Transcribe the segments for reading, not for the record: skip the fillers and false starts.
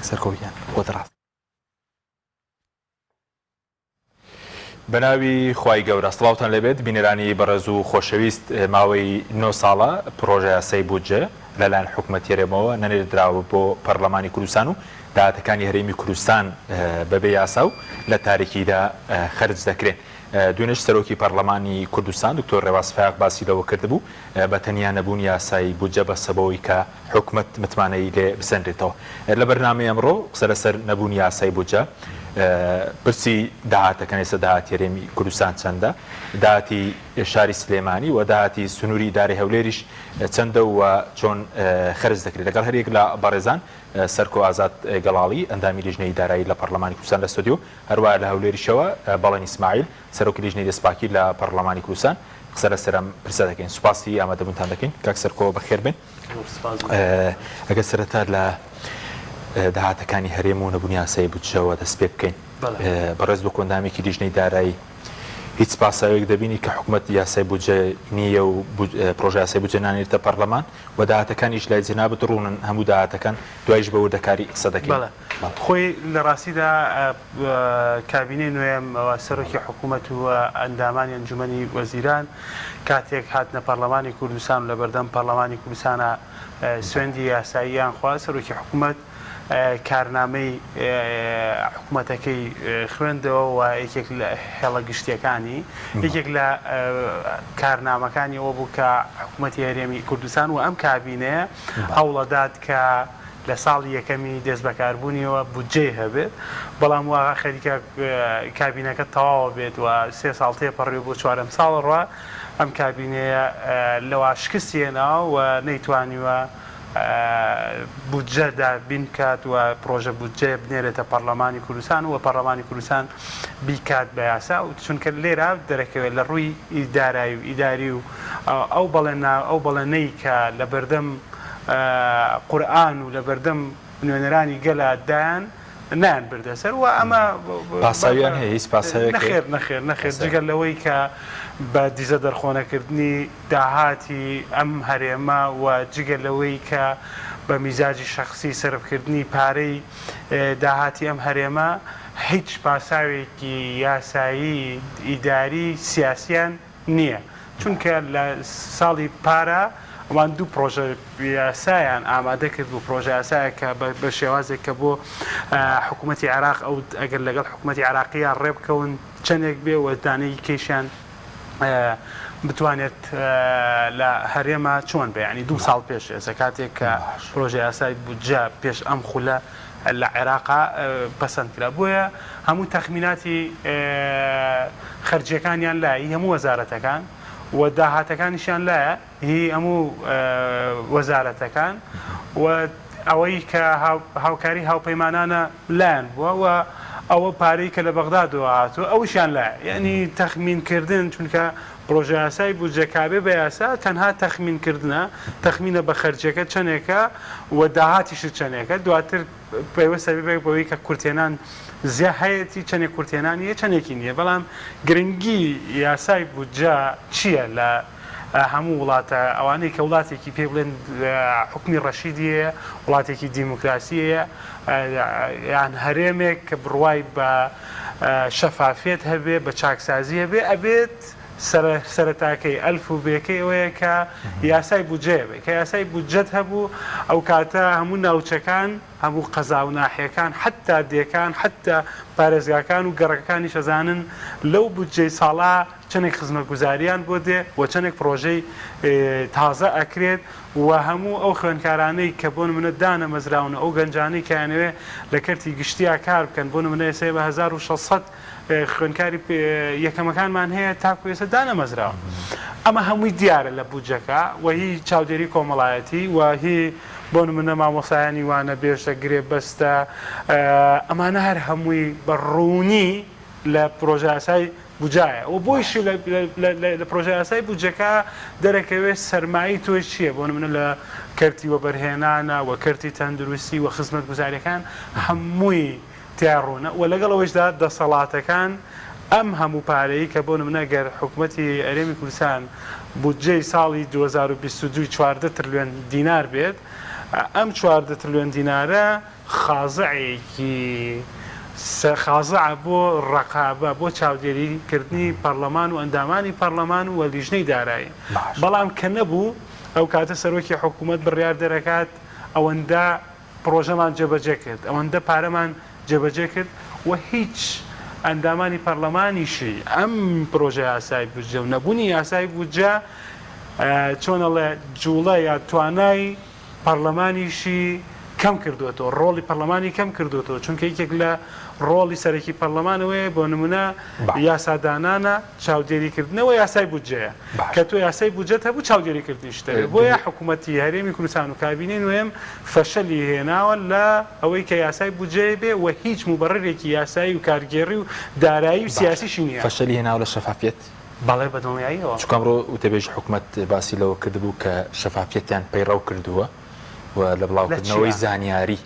سەرکەوتیان بۆ دەڕاست. بەناوی خوای گەورە سڵاوتان لەبێت بینێرانی بەڕێز و خۆشەویست ماوەی 9 ساڵە پرۆژە یاسای بودجە لەلایەن حکوومەتی هەرێمەوە نەنێردراوە بۆ پەرلەمانی کوردستان و داهاتەکانی هەرێمی کوردستان بەبێ یاسا و لە تاریکیدا خەرج دەکرێن. دوێنێش سەرۆکی پەرلەمانی کوردستان دکتۆر ڕێواز فایق باسی لەوە کردبوو بە تەنیا نەبوون یاسای بودجە بەسەبەوەی کە حکوومەت متمانەی لێ بسەندرێتەوە. لە بەرنامەی ئەمڕۆ قسە لەسەر نەبوون یاسای بودجە، پرسی داهاتەکان ئێستا داهاتی هەرێمی کوردستان چەندە، داهاتی شاری سلێمانی و داهاتی سنووری داری هەولێریش چەندە و چۆن خەرج دەکرێت. لەگەڵ هەرێک لە بەڕێزان سەرکۆ ئازاد گەڵاڵی ئەندامی لیژنەی دارایی لە پەرلەمانی کوردستان لە ستۆدیۆ، هەروایە لە هەولێریشەوە بەڵێن ئیسماعیل سەرۆکی لیژنەی دەستپاکی لە پەرلەمانی کوردستان قسە لەسەر ئەم پرسە دەکەین. سوپاسی ئامادەبوونتان دەکەین. کاک سەرکۆ بەخێر بێن. ئەگەر سەرەتا لە داهاتەکانی هەرێم و نەبوونی یاسای بودجەوە دەست پێ بکەین، بەڕێز بۆ کۆندامێکی لیژنەی دارایی هیچ پاساوێک دەبینی کە حکوومەت یاسای بودجە نییە و پرۆژە یاسای بودجە نانێتە پەرلەمان و داهاتەکانیش لای جێنابێت ڕوونن هەموو داهاتەکان دوایش بە وردەکاری قسە دەکەین. خۆی لە ڕاستیدا کابینەی نوێم سەرۆکی حکوومەت و ئەندامانی ئەنجومەنی وەزیران کاتێک هاتنە پەرلەمانی کوردستان و لە بەردەم پەرلەمانی کوردستانە سوێندی یاساییان خوا سەرۆکی حکوومەت کارنامەی حکوومەتەکەی خوێندەوە و یەکێک لە هێڵە گشتیەکانی یەکێک لە کارنامەکانی ئەوە بوو کە حکوومەتی هەرێمی کوردستان و ئەم کابینەیە هەوڵەدات کە لە ساڵی یەکەمی دەست بەکاربوونیەوە بودجێ هەبێت، بەڵام وا خەریکە کابینەکە تەواوە بێت و 3 ساڵ تێپەڕێ بۆ 4 ساڵ ڕوا ئەم کابینەیە لەوە شکستێناوە و نەیتوانیوە بودجەدا بین کات و پرۆژە بودجێ بنێرێتە پەرلەمانی کوردستان و پەرلەمانی کوردستان بیکات بە یاسا و چونکە لێرە دەرەکەوێت لە ڕووی ئیدارایی و ئیداری و ئەو بەڵێنەی کە لە بەردەم قورئان و لە بەردەم نوێنەرانی گەلادایان نان بردەسەر و ئەمە پاساویان هەیە هیچ پاساوێک نەخێر جگەل لەوەی کە بە دیزە دەرخۆنەکردنی داهاتی ئەم هەرێمە و جگەل لەوەی کە بە میزاجی شەخصی سەرفکردنی پارەی داهاتی ئەم هەرێمە هیچ پاساوێکی یاسایی ئیداری سیاسیان نییە، چونکە لە ساڵی پارە ئەوان دوو پرۆژە یاسایان ئامادە کرد و پرۆژە یاسایە کە بە شێوازێک کە بۆ حکوومەتی عێراق ئەو ئەگەر لەگەڵ حکوومەتی عێراقیان ڕێبکەون چەندێک بێ و دانەی کێشیان بتوانێت لە هەرێمە چۆن بێ، ینی 2 ساڵ پێش ئێستا کاتێک کە پرۆژە یاسای بودجە پێش ئەم خولە لە عێراقا پەسەندکرا. بۆیە هەموو تەخمیناتی خەرجیەکانیان لای هەموو وەزارەتەکان و داهاتەکانیشیان لایە هی هەموو وەزارەتەکان و ئەوەی کە هاوکاری هاوپەیمانانە لایەن بووە و ئەوە پارەی کە لە بەغدادەوە هاتووە ئەوشیان لایە، یعنی تەخمینکردن چونکە پرۆژە یاسای بودجە کابێ بە یاسا تەنها تەخمینکردنە، تەخمینە بە خەرجەکە چەندێکە و داهاتیش چەندێکە، دواتر پێوەستە بێت بەوەی کە کورتێنان زیە هەیەی چەندێک کورتێنانیە چەندێکی نییە، بەڵام گرنگی یاسای بودجە چییە لە هەموو وڵاتە ئەوانەی کە وڵاتێکی پێ بڵێن حکمی ڕەشیدیە، وڵاتێکی دیموکراسیە یان هەرێمێک کە بڕوای بە شەفافێت هەبێ بە چاکسازی هەبێ ئەبێت سەرەتاکەی ئەلف و بێکەی ئەوەیە کە یاسای بودجێ بێ، کە یاسای بودجەت هەبوو ئەو کاتە هەموو ناوچەکان هەموو قەزا و ناحیەکان حتا دێکان حتا پارێزگاکان و گەڕەکانی شەزانن لەو بودجەی ساڵا چەندێک خزمەتگوزاریان بۆ دێ و چەندێک پرۆژەی تازە ئەکرێت و هەموو ئەو خوێندکارانەی کە بۆ نمونە دانەمەزراونە ئەو گەنجانەی کەیانەوێ لە کەرتی گشتیا کار بکەن بۆ نمونە ئێستا بە 1600 خوێندکاری یەکەمەکانمان هەیە تاکو ئێستا دانەمەزراون. ئەمە هەمووی دیارە لە بودجەکە و هی چاودێری کۆمەڵایەتی و هی بۆ نمونە مامۆسایانی وانە بێشتە گرێ بەستە ئەمانە هەر هەمووی بەڕوونی لە پرۆژە یاسای بودجایە و بۆیشی لە پرۆژە یاسای بودجەکە دەرەکەوێت سەرمایی تۆی چییە بۆ نمونە لە کەرتی وەبەرهێنانە و کەرتی تەندروستی و خزمەتگوزاریەکان هەمووی تیاڕوونە و لەگەڵەوەشدا دەسەڵاتەکان ئەم هەموو پارەی کە بۆ نمونە گەر حکوومەتی هەرێمی کوردستان بودجەی ساڵی 2022 14 تریلیۆن دینار بێت، ئەم 14 تریلیۆن دینارە خازعێکی خازع بۆ ڕقابە بۆ چاودێریکردنی پەرلەمان و ئەندامانی پەرلەمان و لیژنەی دارایی بەڵام کە نەبوو ئەو کاتە سەرۆکی حکوومەت بڕیار دەرەکات ئەوەندە پرۆژەمان جێبەجێ کرد ئەوەندە پارەمان جێبەجێ کرد و هیچ ئەندامانی پەرلەمانیشی ئەم پرۆژە یاسای بودجە و نەبوونی یاسای بودجە چۆنەڵێ جوڵە یا توانای پەرلەمانیشی کەم کردوێتەوە ڕۆڵی پەرلەمانی کەم کردوێتەوە چونکە یەکێک لە ڕۆڵی سەرەکی پەرلەمانەوەی بۆ نمونە یاسادانانە چاودێریکردنەوە یاسای بودجەیە کە تۆ یاسای بودجەت هەبوو چاودێریکردنی شتەوە بۆیە حکوومەتی هەرێمی کوردستان و کابینەی نوێم فەشەلی هێناوە لە ئەوەی کە یاسای بودجەیە بێ و هیچ مبەڕێکی یاسایی و کارگێڕی و دارایی و سیاسیشی نییە فەشەلی هێناوە لە شەفافیت بەڵێ بەدڵنیاییەوە چکە ئەمڕۆ وتەبێژی حکوومەت باسی لەوە کردبوو کە شەفافیەتیان پەیڕەو کردووە و لە بڵاوکردنەوەی زانیاری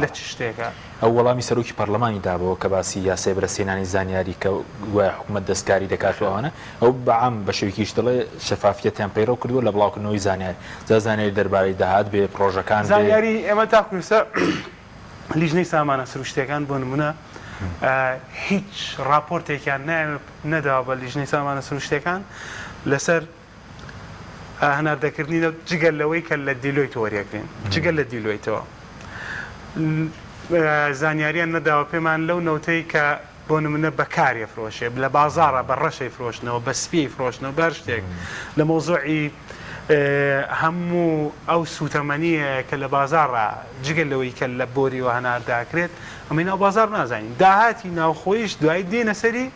لە چ شتێکە ئەو وەڵامی سەرۆکی پەرلەمانی دابەوە کە باسی یاسای بەرهەمهێنانی زانیاری کە وای حکوومەت دەستکاری دەکاتەوەوانە ئەو بەعام بە شێوەیەکیش دەڵێ شەفافیەتیان پەیڕەو کردووە لە بڵاوکردنەوەی زانیاری زانیاری دەربارەی داهات بێ پرۆژەکان زانیاری ئێمە تاکوسە لیژنەی سامانە سروشتەکان بۆ نمونە هیچ راپۆرتێکیان نەداوە بە لیژنەی سامانە سروشتەکان لەسەر هەناردەکردنی جگەل لەوەی کە لە دیلۆیت وەریەکرێن جگەل لە دیلۆیتەوە زانیاریان نەداوە پێمان لەو نەوتەی کە بۆ نمونە بەکارێ فرۆشێ لە بازاڕە بە ڕەشەی فرۆشتنەوە بە سپی فرۆشتنەوە بەر شتێک لە مۆزوعی هەموو ئەو سوتەمەنیە کە لە بازاڕە جگەل لەوەی کە لە بۆریەوە هەنارداکرێت ئەمە ناو بازار نازانین داهاتی ناوخۆیش دوای دێنە سەری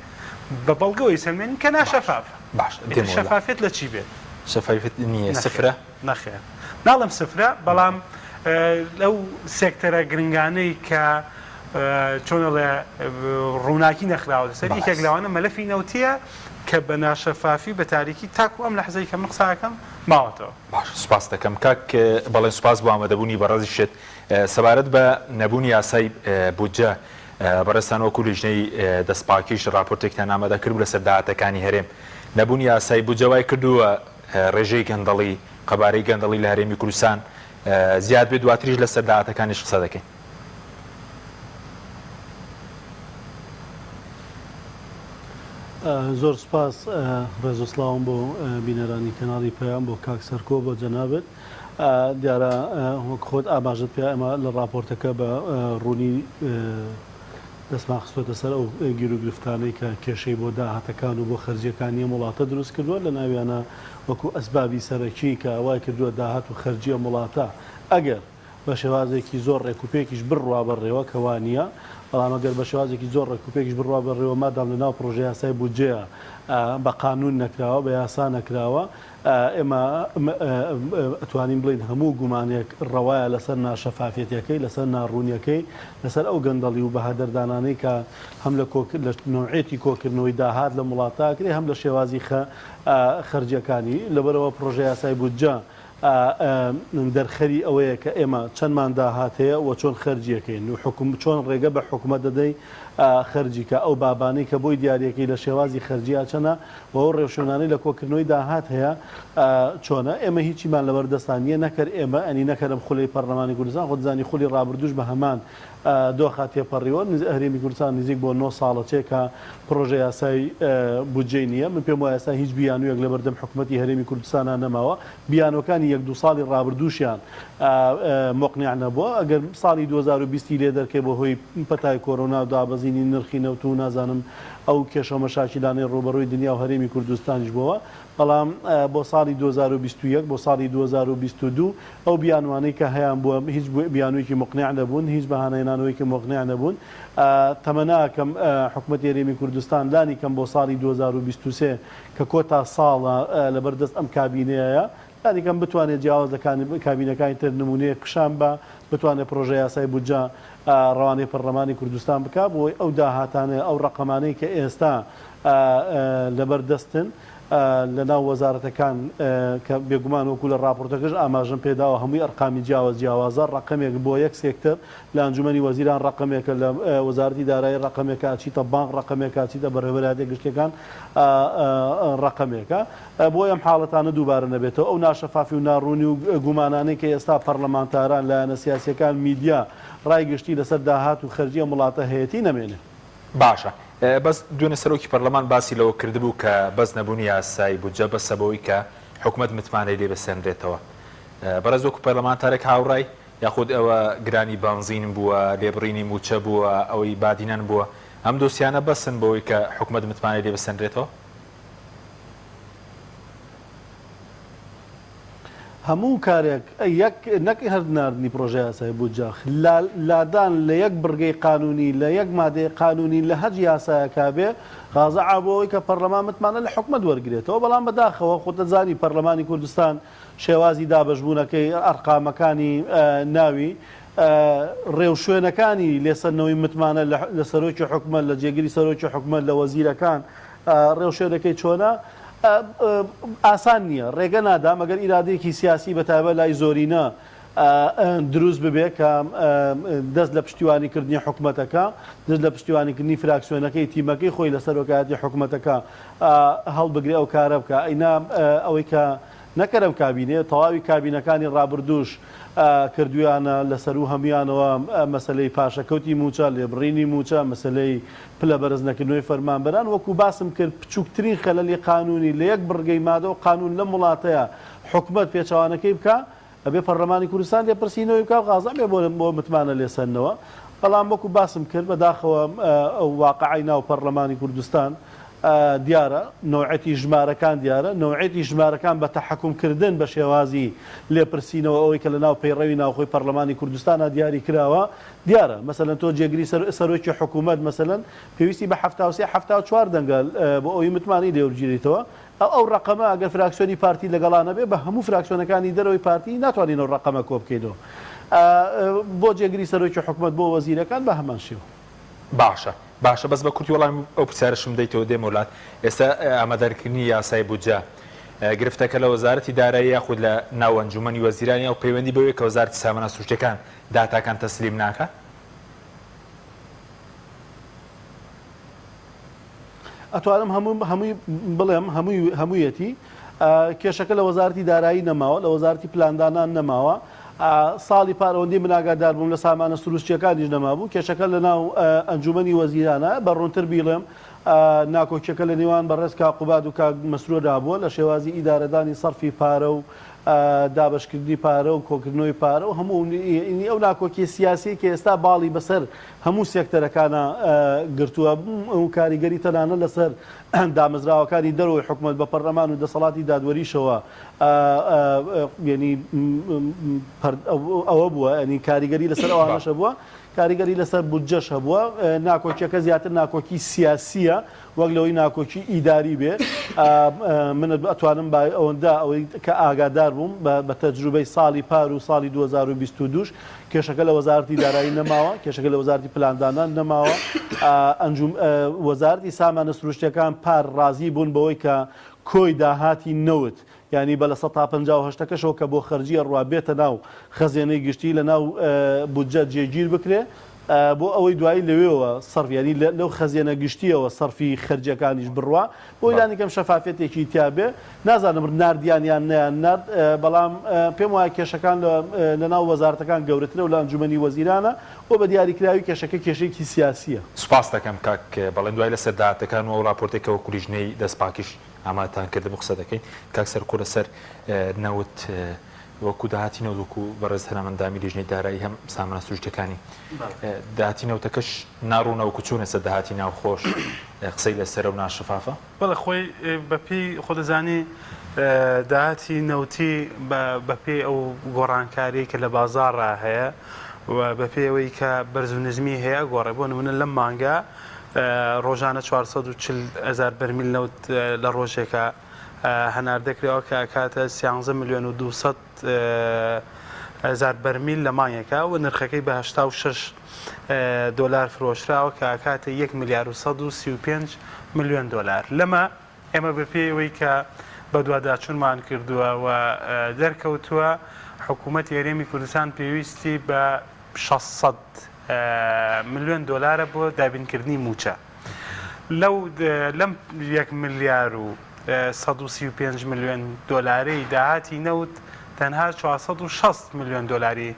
بە بەڵگەوەی سەلمێنی کە ناشەفاف شەفافێت لە چی بێت شەفافیت نییە سفرە نەخێر ناڵم سفرە بەڵام لەو سێکتەرە گرنگانەی کە چۆنەڵێ ڕووناکی نەخراوە سەر یەکێک لەوانە مەلەفی نەوتیە کە بە ناشەفافی بە تاریکی تاکو ئەم لە حەزەی کە من قساکەم ماوەتەوە باش سوپاس دەکەم کاک بەڵێن سوپاس بۆ ئامادەبوونی بەڕێزی شێت سەبارەت بە نەبوونی یاسای بودجە بەڕێستان وەکو لیژنەی دەستپاکیش راپۆرتێکتان ئامادە کرد لەسەر داهاتەکانی هەرێم نەبوونی یاسای بودجەوای کردووە ڕێژەی گەندەڵی قەبارەی گەندەڵی لە هەرێمی کوردستان زیاد بێت دواتریش لەسەر داهاتەکانیش قسە دەکەین زۆر سپاس ڕێزۆسلااوم بۆ بینەرانی کەناڵی پەیام بۆ کاک سەرکۆ بۆ جەنابێت دیارە خۆت ئاماژت پێ ئەمە لە راپۆرتەکە بە ڕوونی دەستمان خستۆتە سەر ئەو گیر و گرفتانەی کە کێشەی بۆ داهاتەکان و بۆ خەرجیەکانی وڵاتە دروست کردووە لە ناویانە وەکو ئەسبابی سەرەکی کە ئەوای کردووە داهات و خەرجیە وڵاتە ئەگەر بە شێوازێکی زۆر ڕێکوپێکیش بڕوا بەڕێوە کەوانە بەڵام ئەگەر بە شێوازێکی زۆر ڕێکوپێکیش بڕوا بەڕێوە مادام لە ناو پرۆژە یاسای بودجەیە بە قانون نەکراوە بە یاسا نەکراوە ئێمە ئەتوانین بڵین هەموو گومانێک ڕەوایە لەسەر ناشەفافێتەکەی لەسەر ناڕوونیەکەی لەسەر ئەو گەندەڵی و بەهادەردانانەی کە هەم لە نوعێتی کۆکردنەوەی داهات لە وڵاتاکرێ هەم لە شێوازی خەرجیەکانی لەبەرەوە پرۆژە یاسای بودجە دەرخەری ئەوەیە کە ئێمە چەندمان داهات هەیە و چۆن خەرجیەکەین و چۆن ڕێگە بە حکوومەت دەدەی خەرجیکە ئەو بابانەی کە بۆی دیارەکەی لە شێوازی خەرجیا چەنە و ئەو ڕێوشێنانەی لە کۆکردنەوەی داهات هەیە چۆنە ئێمە هیچیمان لەبەردەستانیە نەکرد ئێمە ئەنی نەکەرم خولی پەرلەمانی کوردستان خۆتزانی خولی ڕابردوش بە هەمان دۆخە تێپەڕیوە هەرێمی کوردستان نزیک بۆ 9 ساڵەچێ کە پرۆژە یاسای بودجەی نییە من پێم وایە ئێستا هیچ بیانویەک لە بەردەم حکوومەتی هەرێمی کوردستانە نەماوە بیانەکانی 1-2 ساڵی ڕابردووشیان مقنیع نەبووە ئەگەر ساڵی 2020 لێ دەرکەی بە هۆی پەتای کۆرۆنا و دابەزینی نرخی نەوت و نازانم ئەو کێشە مەشاکیلانەی ڕۆبەڕۆی دنیا و هەرێمی کوردستانیش بووە بەڵام بۆ ساڵی 2021 بۆ ساڵی 2022 ئەو بیانوانەی کە هەیان بووە هیچ بیانوویکی مقنیع نەبوون هیچ بەهانەیەنانەوەیکی مقنیع نەبوون تەمەناکەم حکوومەتی هەرێمی کوردستان لانی کەم بۆ ساڵی 2023 کە کۆتا ساڵە لەبەردەست ئەم کابینەیە لانیکەم بتوانێت جیاوازەکانی کابینەکانی تر نمونەیە کشان بە بتوانێت پرۆژە یاسای بودجە ڕەوانەی پەرلەمانی کوردستان بکات بۆی ئەو داهاتانە ئەو ڕقەمانەی کە ئێستا لەبەردەستن لەناو وەزارەتەکان کە بێگومان وەکو لە راپۆرتەکەش ئاماژەم پێداوە هەمووی ئەرقامی جیاوازە ڕقمێک بۆ یەک سێکتەر لە ئەنجومەنی وەزیران ڕقمێکە لە وەزارەتی دارایی ڕقمێکە ئاچیتە بانک ڕقمێکە ئاچیتە بەڕێوەبەرادێک گشتەکان ڕقمێکە بۆ ئەم حاڵەتانە دووبارە نەبێتەوە ئەو ناشەفافی و ناڕوونی و گومانانەی کە ئێستا پەرلەمانتاران لایەنە سیاسیەکان میدیا ڕایگشتی لەسەر داهات و خەرجیە وڵاتە هەیەتی نەمێنێ. باشە بەس دوێنێ سەرۆکی پەرلەمان باسی لەوە کردبوو کە بەس نەبوونی یاسایی بودجە بەسە بەوەی کە حکوومەت متمانەی لێ بەسێنرێتەوە. بەڕێز وەکو پەرلەمانتارێک هاوڕای یاخود ئەوە گرانی بانزین بووە لێبڕینی موچە بووە ئەوەی بادینان بووە ئەم دۆسیانە بەسن بەوەی کە حکوومەت متمانەی لێ بەسێنرێتەوە؟ هەموو کارێک نەک هەردناردنی پرۆژە یاسای بودجە لادان لە یەک بڕگەی قانونی لە یەک مادەی قانونی لە هەج یاسایەکا بێ غازە بۆەوەی کە پەرلەمان متمانە لە حکومەت وەرگێتەوە بەڵام بەداخەوە خۆتەزانی پەرلەمانی کوردستان شێوازی دابەشبوونەکەی ئەرقامەکانی ناوی ڕێوشوێنەکانی لێسەرنەوەی متمانە لە سەرۆکی حکومەت لە جێگیری سەرۆکی حکومەت لە وەزیرەکان ڕێوشوێنەکەی چۆنە ئاسان نییە ڕێگە نادا مەگەر ئیرادەیەکی سیاسی بەتابە لای زۆرینە دروست ببێ کە دەست لە پشتیوانیکردنی حکومەتەکە دەست لە پشتیوانیکردنی فراکسیۆنەکەی تیمەکەی خۆی لە سەرۆکایەتی حکومەتەکە هەڵبگرێ ئەو کارە بکە ئەینا ئەوەی کە نەکەرم کابینێ تەواوی کابینەکانی ڕابردوش کردویانە لەسەر و هەمویانەوە مەسلەی پاشەکەوتی موچە لێبڕینی موچە مەسلەی پلە بەرزنەکردنەوەی فەرمانبەران وەکو باسم کرد بچووکترین خەلەلی قانونی لە یەک بڕگەی مادە و قانون لە وڵاتەیە حکومەت پێچەوانەکەی بکە ئەبێ پەرلەمانی کوردستان لێپرسینەوەی بکە غازە بێ بۆ متمانە لێسەرنەوە بەڵام وەکو باسم کرد بەداخەوە واقعی ناو پەرلەمانی کوردستان دیارە نوعەتی ژمارەکان دیارە نوعەتی ژمارەکان بە تەحەکومکردن بە شێوازی لێپرسینەوە ئەوەی کە لە ناو پەیڕەوی ناوخۆی پەرلەمانی کوردستانە دیاری کراوە دیارە مەسەلەن تۆ جێگری سەرۆکی حکوومەت مەسەلەن پێویستی بە 74 دەنگال بۆ ئەوی متمانی لێوەرگیریتەوە ئەو ڕقەمە ئەگەر فراکسیۆنی پارتی لەگەڵانە بێ بە هەموو فراکسیۆنەکانی دەرەوەی پارتی ناتوانین ئەو ڕقەمە کۆ بکەیتەوە بۆ جێگری سەرۆکی حکوومەت بۆ وەزیرەکان بە هەمان شێوە. باشە بەس بە کورتی وەڵام ئەو پرسیارشم دەیتەوە دێم وڵات ئێستا ئامادەکردنی یاسای بودجە گرفتەکە لە وەزارەتی دارایی یاخود لە ناو ئەنجومەنی وەزیرانی ئەو پەیوەندی بەوەیە کە وەزارەتی سامانە سروشتیەکان داتاکان تەسلیم ناکە؟ ئەتوانم هەمووی بڵێم هەموویەتی کێشەکە لە وەزارەتی دارایی نەماوە لە وەزارەتی پلاندانان نەماوە ساڵی پارەوەندی مناگادار بووم لە سامانە سروشتیەکانیش نەمابوو کێشەکە لە ناو ئەنجومەنی وەزیرانە بەڕوونتر بیڵێم ناکۆکیەکە لە نێوان بەڕێز کاقوباد و کاک مەسرۆدا بووە لە شێوازی ئیدارەدانی سەرفی پارە و دابشکردنی پارە و کۆکردنەوەی پارە و هەموو ئەو ناکۆکی سیاسی کە ئێستا باڵی بەسەر هەموو سێکتەرەکانە گرتووە و کاریگەری تەنانە لەسەر دامەزراوەکانی دەرەوەی حکومەت بە پەرلەمان و دەسەڵاتی دادوەریشەوە ینی ئەوە بووە ئەنی کاریگەری لەسەر ئەوانەشە بووە کاریگەری لەسەر بودجەش هەبووە ناکۆکیەکە زیاتر ناکۆکی سیاسیە وەک لەوەی ناکۆکی ئیداری بێ من ئەتوانم ئەوەندا ئەوەی کە ئاگادار بووم بە تەجروبەی ساڵی پار و ساڵی 2022 کێشەکە لە وەزارەتی دارایی نەماوە کێشەکە لە وەزارەتی پلاندانان نەماوە وەزارەتی سامانە سروشتیەکان پار ڕازی بوون بەوەی کە کۆی داهاتی نەوت ینی بە لە 158ەکەشەوە کە بۆ خەرجیە ڕوابێتە ناو خەزیێنەی گشتی لە ناو بودجە جێگیر بکرێ بۆ ئەوەی دوایی لەوێەوە سەرفیانی لەو خەزیێنە گشتیەوە سەرفی خەرجەکانیش بڕوە بۆ لانیکەم شەفافێتێکی تیاابێ نازانم نردیانیان نیان نرد بەڵام پێم وایە کێشەکان لە ناو وەزارەتەکان گەورەترە و لە ئەنجومەنی وەزیرانە بۆ بە دیاریکراوی کێشەکە کێشەیەکی سیاسیە. سوپاس دەکەم کاک بەڵێن دوای لەسەر داهاتەکان و راپۆرتێکەوە کولیژنەی دەستپاکیش ئاماتان کرد بۆ قسە دەکەین کاک سەرکۆ لەسەر نەوت وەکو داهاتینەوە وەکو بەڕێز هەنامەندامی لیژنەی دارایی هەم سامانە سروشتیەکانی داهاتینەوتەکەش ناڕوونەوە چوونە سەر داهاتی ناوخۆش قسەی لەسەر و ناشفافە بەڵێ خۆی بەپی خۆدەزانی داهاتی نەوتی بەپێ ئەو گۆڕانکاری کە لە بازاڕا هەیە و بەپێەوەی کە بەرزونزمی هەیە گۆڕێ بۆ نمونە لەم مانگە ڕۆژانە 440,000 بەرمیل نەوت لە ڕۆژێکە هەناردەکرێەوە کە کاتە 13 میلیۆن و 200,000 بەرمیل لە مانگێکە و نرخەکەی بە 86 دلار فرۆشراوە کە کاتە 1 میلیارد و 135 میلیۆن دلار لەمە ئێمە بەپێیەوەی کە بە دوواداچوونمان کردووە و دەرکەوتووە حکوومەت هێرێمی کوردستان پێویستی بە 600 ملیۆن دۆلارە بۆ دابینکردنی موچە لەم 1 ملیار و 135 ملیۆن دۆلارەی داهاتی نەوت تەنها 460 ملیۆن دۆلاری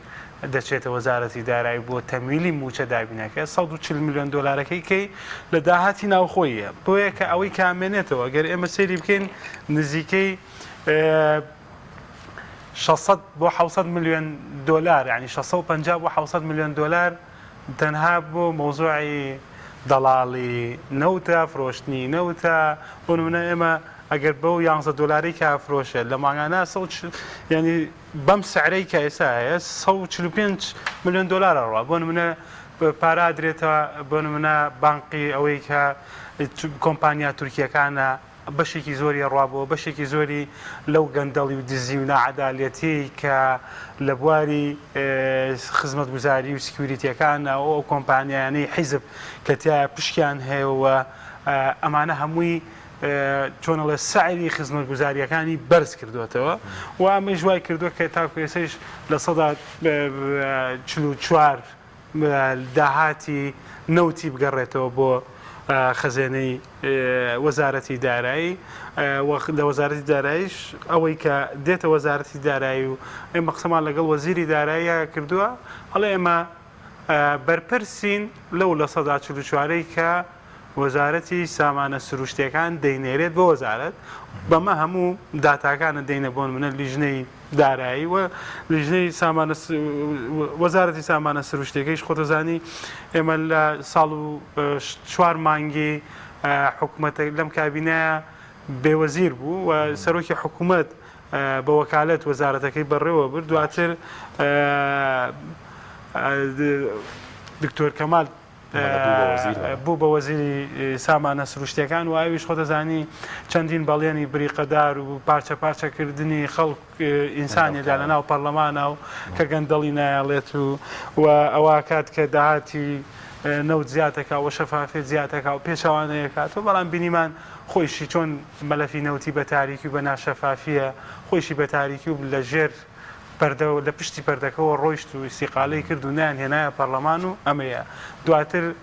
دەچێتە وەزارەتی دارایی بۆ تەمویلی موچە دابینەکە 140 ملیۆن دۆلارەکەی کەی لە داهاتی ناوخۆیە بۆیە کە ئەوەی کامێنێتەوە گەر ئێمە سێری بکەین نزیکەی 600 بۆ 700 ملیۆن دۆلار یعنی 650 بۆ 700 ملیۆن دۆلار تەنها بۆ مۆزوعی دەڵاڵی نەوتە فرۆشتنی نەوتە بۆ نمونە ئێمە ئەگەر بەو 11 دۆلاری کە ئافرۆشە لە ماگانە ینی بەم سعرەی کە ئێستا هەیە 145 ملیۆن دۆلارە ڕوا بۆ نمونە پارا درێتەوە بۆ نمونە بانقی ئەوەی کە کۆمپانیا تورکیەکانە بەشێکی زۆری ڕابەوە بەشێکی زۆری لەو گەندەڵی و دزی و نەعەدالەتی کە لە بواری خزمەتگوزاری و سکیوریتیەکانە ئەو کۆمپانیانەی حیزب کە تایە پشکیان هەیەەوە ئەمانە هەمووی چۆنەڵێ سعری خزمەتگوزاریەکانی بەرز کردوێتەوە و ئەمە ژوای کردووە کە تاکو ئێسەش لە 44 داهاتی نەوتی بگەڕێتەوە بۆ خەزێنەی وەزارەتی دارایی لە وەزارەتی داراییش ئەوەی کە دێتە وەزارەتی دارایی و ئێمە قسەمان لەگەڵ وەزیری داراییە کردووە هەڵێ ئێمە بەرپرسین لەو لە 144ی کە وەزارەتی سامانە سروشتیەکان دەینێرێت بۆ وەزارەت بەمە هەموو داتاکانە دەینە بۆن منە لیژنەی دارایی و لیژنەی وەزارەتی سامانە سروشتیەکەیش خۆتەزانی ئێمە لە ساڵ و 4 مانگی حکوومەتە لەم کابینەیە بێوەزیر بوو و سەرۆکی حکوومەت بە وەکالەت وەزارەتەکەی بەڕێوە برد دواتر دکتۆر کەمال بوو بە وەزیری سامانە سروشتیەکان و ئاویش خۆتەزانی چەندین بەڵێنی بریقەدار و پارچە پارچەکردنی خەڵک ئینسانیدا لە ناو پەرلەمانە و کە گەندەڵی نایڵێت و ئەوە کات کە داهاتی نەوت زیاتەکە و شەفافێت زیاتەکە و پێچەوانەیەکاتەوە بەڵام بینیمان خۆیشی چۆن مەلەفی نەوتی بە تاریکی و بە ناشەفافیە خۆیشی بە تاریکی و لە ژێر لە پشتی پەردەکەەوە ڕۆیشت و استیقالەی کرد و نیان هێنایە پەرلەمان و ئەمەیە دواتر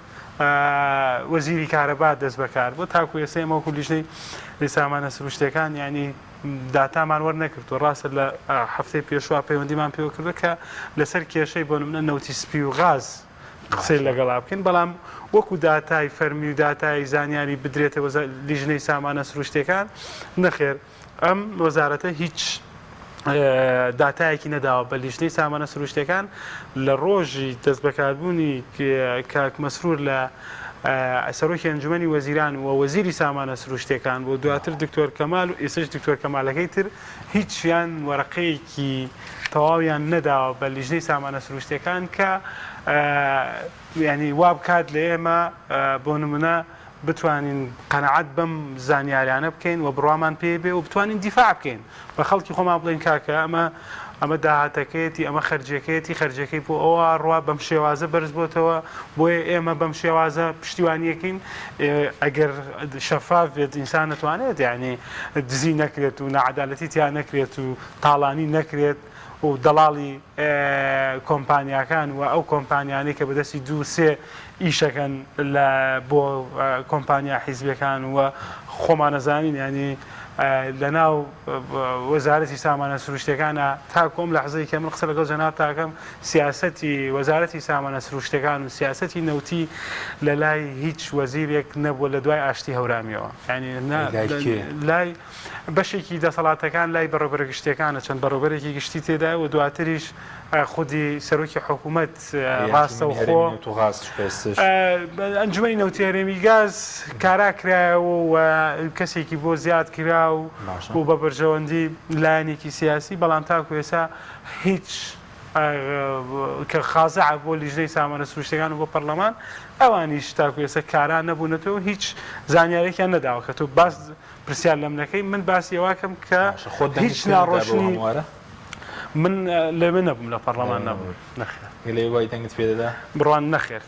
وەزیری کارەبا دەست بەکار بۆ تاکو ئێستا ئێمە لیژنەی سامانە سروشتیەکان ینی داتامان وەرنەکردو ڕاستە لە هەفتەی پێشوا پەیوەندیمان پێوە کردو کە لەسەر کێشەی بۆ نمونە نەوتی سپی و غاز قسەی لەگەڵا بکەین بەڵام وەکو داتای فەرمی و داتای زانیاری بدرێتە لیژنەی سامانە سروشتیەکان نەخێر ئەم وەزارەتە هیچ داتایەکی نەداوە بە لیژنەی سامانە سروشتیەکان لە ڕۆژی دەست بەکاربوونی کاک مەسرور لە سەرۆکی ئەنجومەنی وەزیران و وەزیری سامانە سروشتیەکان بۆ دواتر دکتۆر کەمال و ئێستش دکتۆر کەمالەکەی تر هیچیان وەرەقەیەکی تەواویان نەداوە بە لیژنەی سامانە سروشتیەکان کە ینی وا بکات لە ئێمە بۆ نمونە بتوانین قەنەعەت بەم زانیاریانە بکەین و بڕوامان پێ بێ و بتوانین دیفاع بکەین بە خەڵکی خۆمان بڵێن کاکە ئەمە داهاتەکەیەتی ئەمە خەرجەکەی بۆ ئەوە ڕوا بەم شێوازە بەرز بۆتەوە بۆیە ئێمە بەم شێوازە پشتیوانیەکەین ئەگەر شەفاف بێت ئینسان نەتوانێت یعنی دزی نەکرێت و نەعەدالەتی تیا نەکرێت و تاڵانی نەکرێت و دەڵاڵی کۆمپانیاکان و ئەو کۆمپانیانەی کە بەدەستی 2-3 ئیشەکەن بۆ کۆمپانیا حیزبیەکان و خۆمانەزانین ینی لە ناو وەزارەتی سامانە سروشتیەکانە تا کۆم لە حەزەی کە من قسە لەگەڵ جەناب تاکەم سیاسەتی وەزارەتی سامانە سروشتیەکان و سیاسەتی نەوتی لە لای هیچ وەزیرێک نەبووە لە دوای ئاشتی هەورامیەوە ینی لای بەشێکی دەسەڵاتەکان لای بەڕێوەبەرە گشتیەکانە چەند بەڕێوەبەرێکی گشتی تێدا و دواتریش خودی سەرۆکی حکوومەت ڕاستە و خۆ ئەنجومەنی نەوتی هەرێمی گاز کارا کرایەوە و کەسێکی بۆ زیاد کرا و بە بەرژەوەندی لایەنێکی سیاسی بەڵام تاکو ئێستا هیچ کە خازعە بۆ لیژنەی سامانە سروشتیەکان و بۆ پەرلەمان ئەوانیش تاکو ئێستا کاران نەبوونەتەوە هیچ زانیارێکیان نەداوە کە تۆ باس پرسیار لەم نەکەی من باسی ئەوە کەم کە هیچ ناڕۆشنی من لەوێ نەبووم لە پەرلەمان نەبووم نەخێر لێ وای دەنگت پێ دەدا بڕوان نەخێر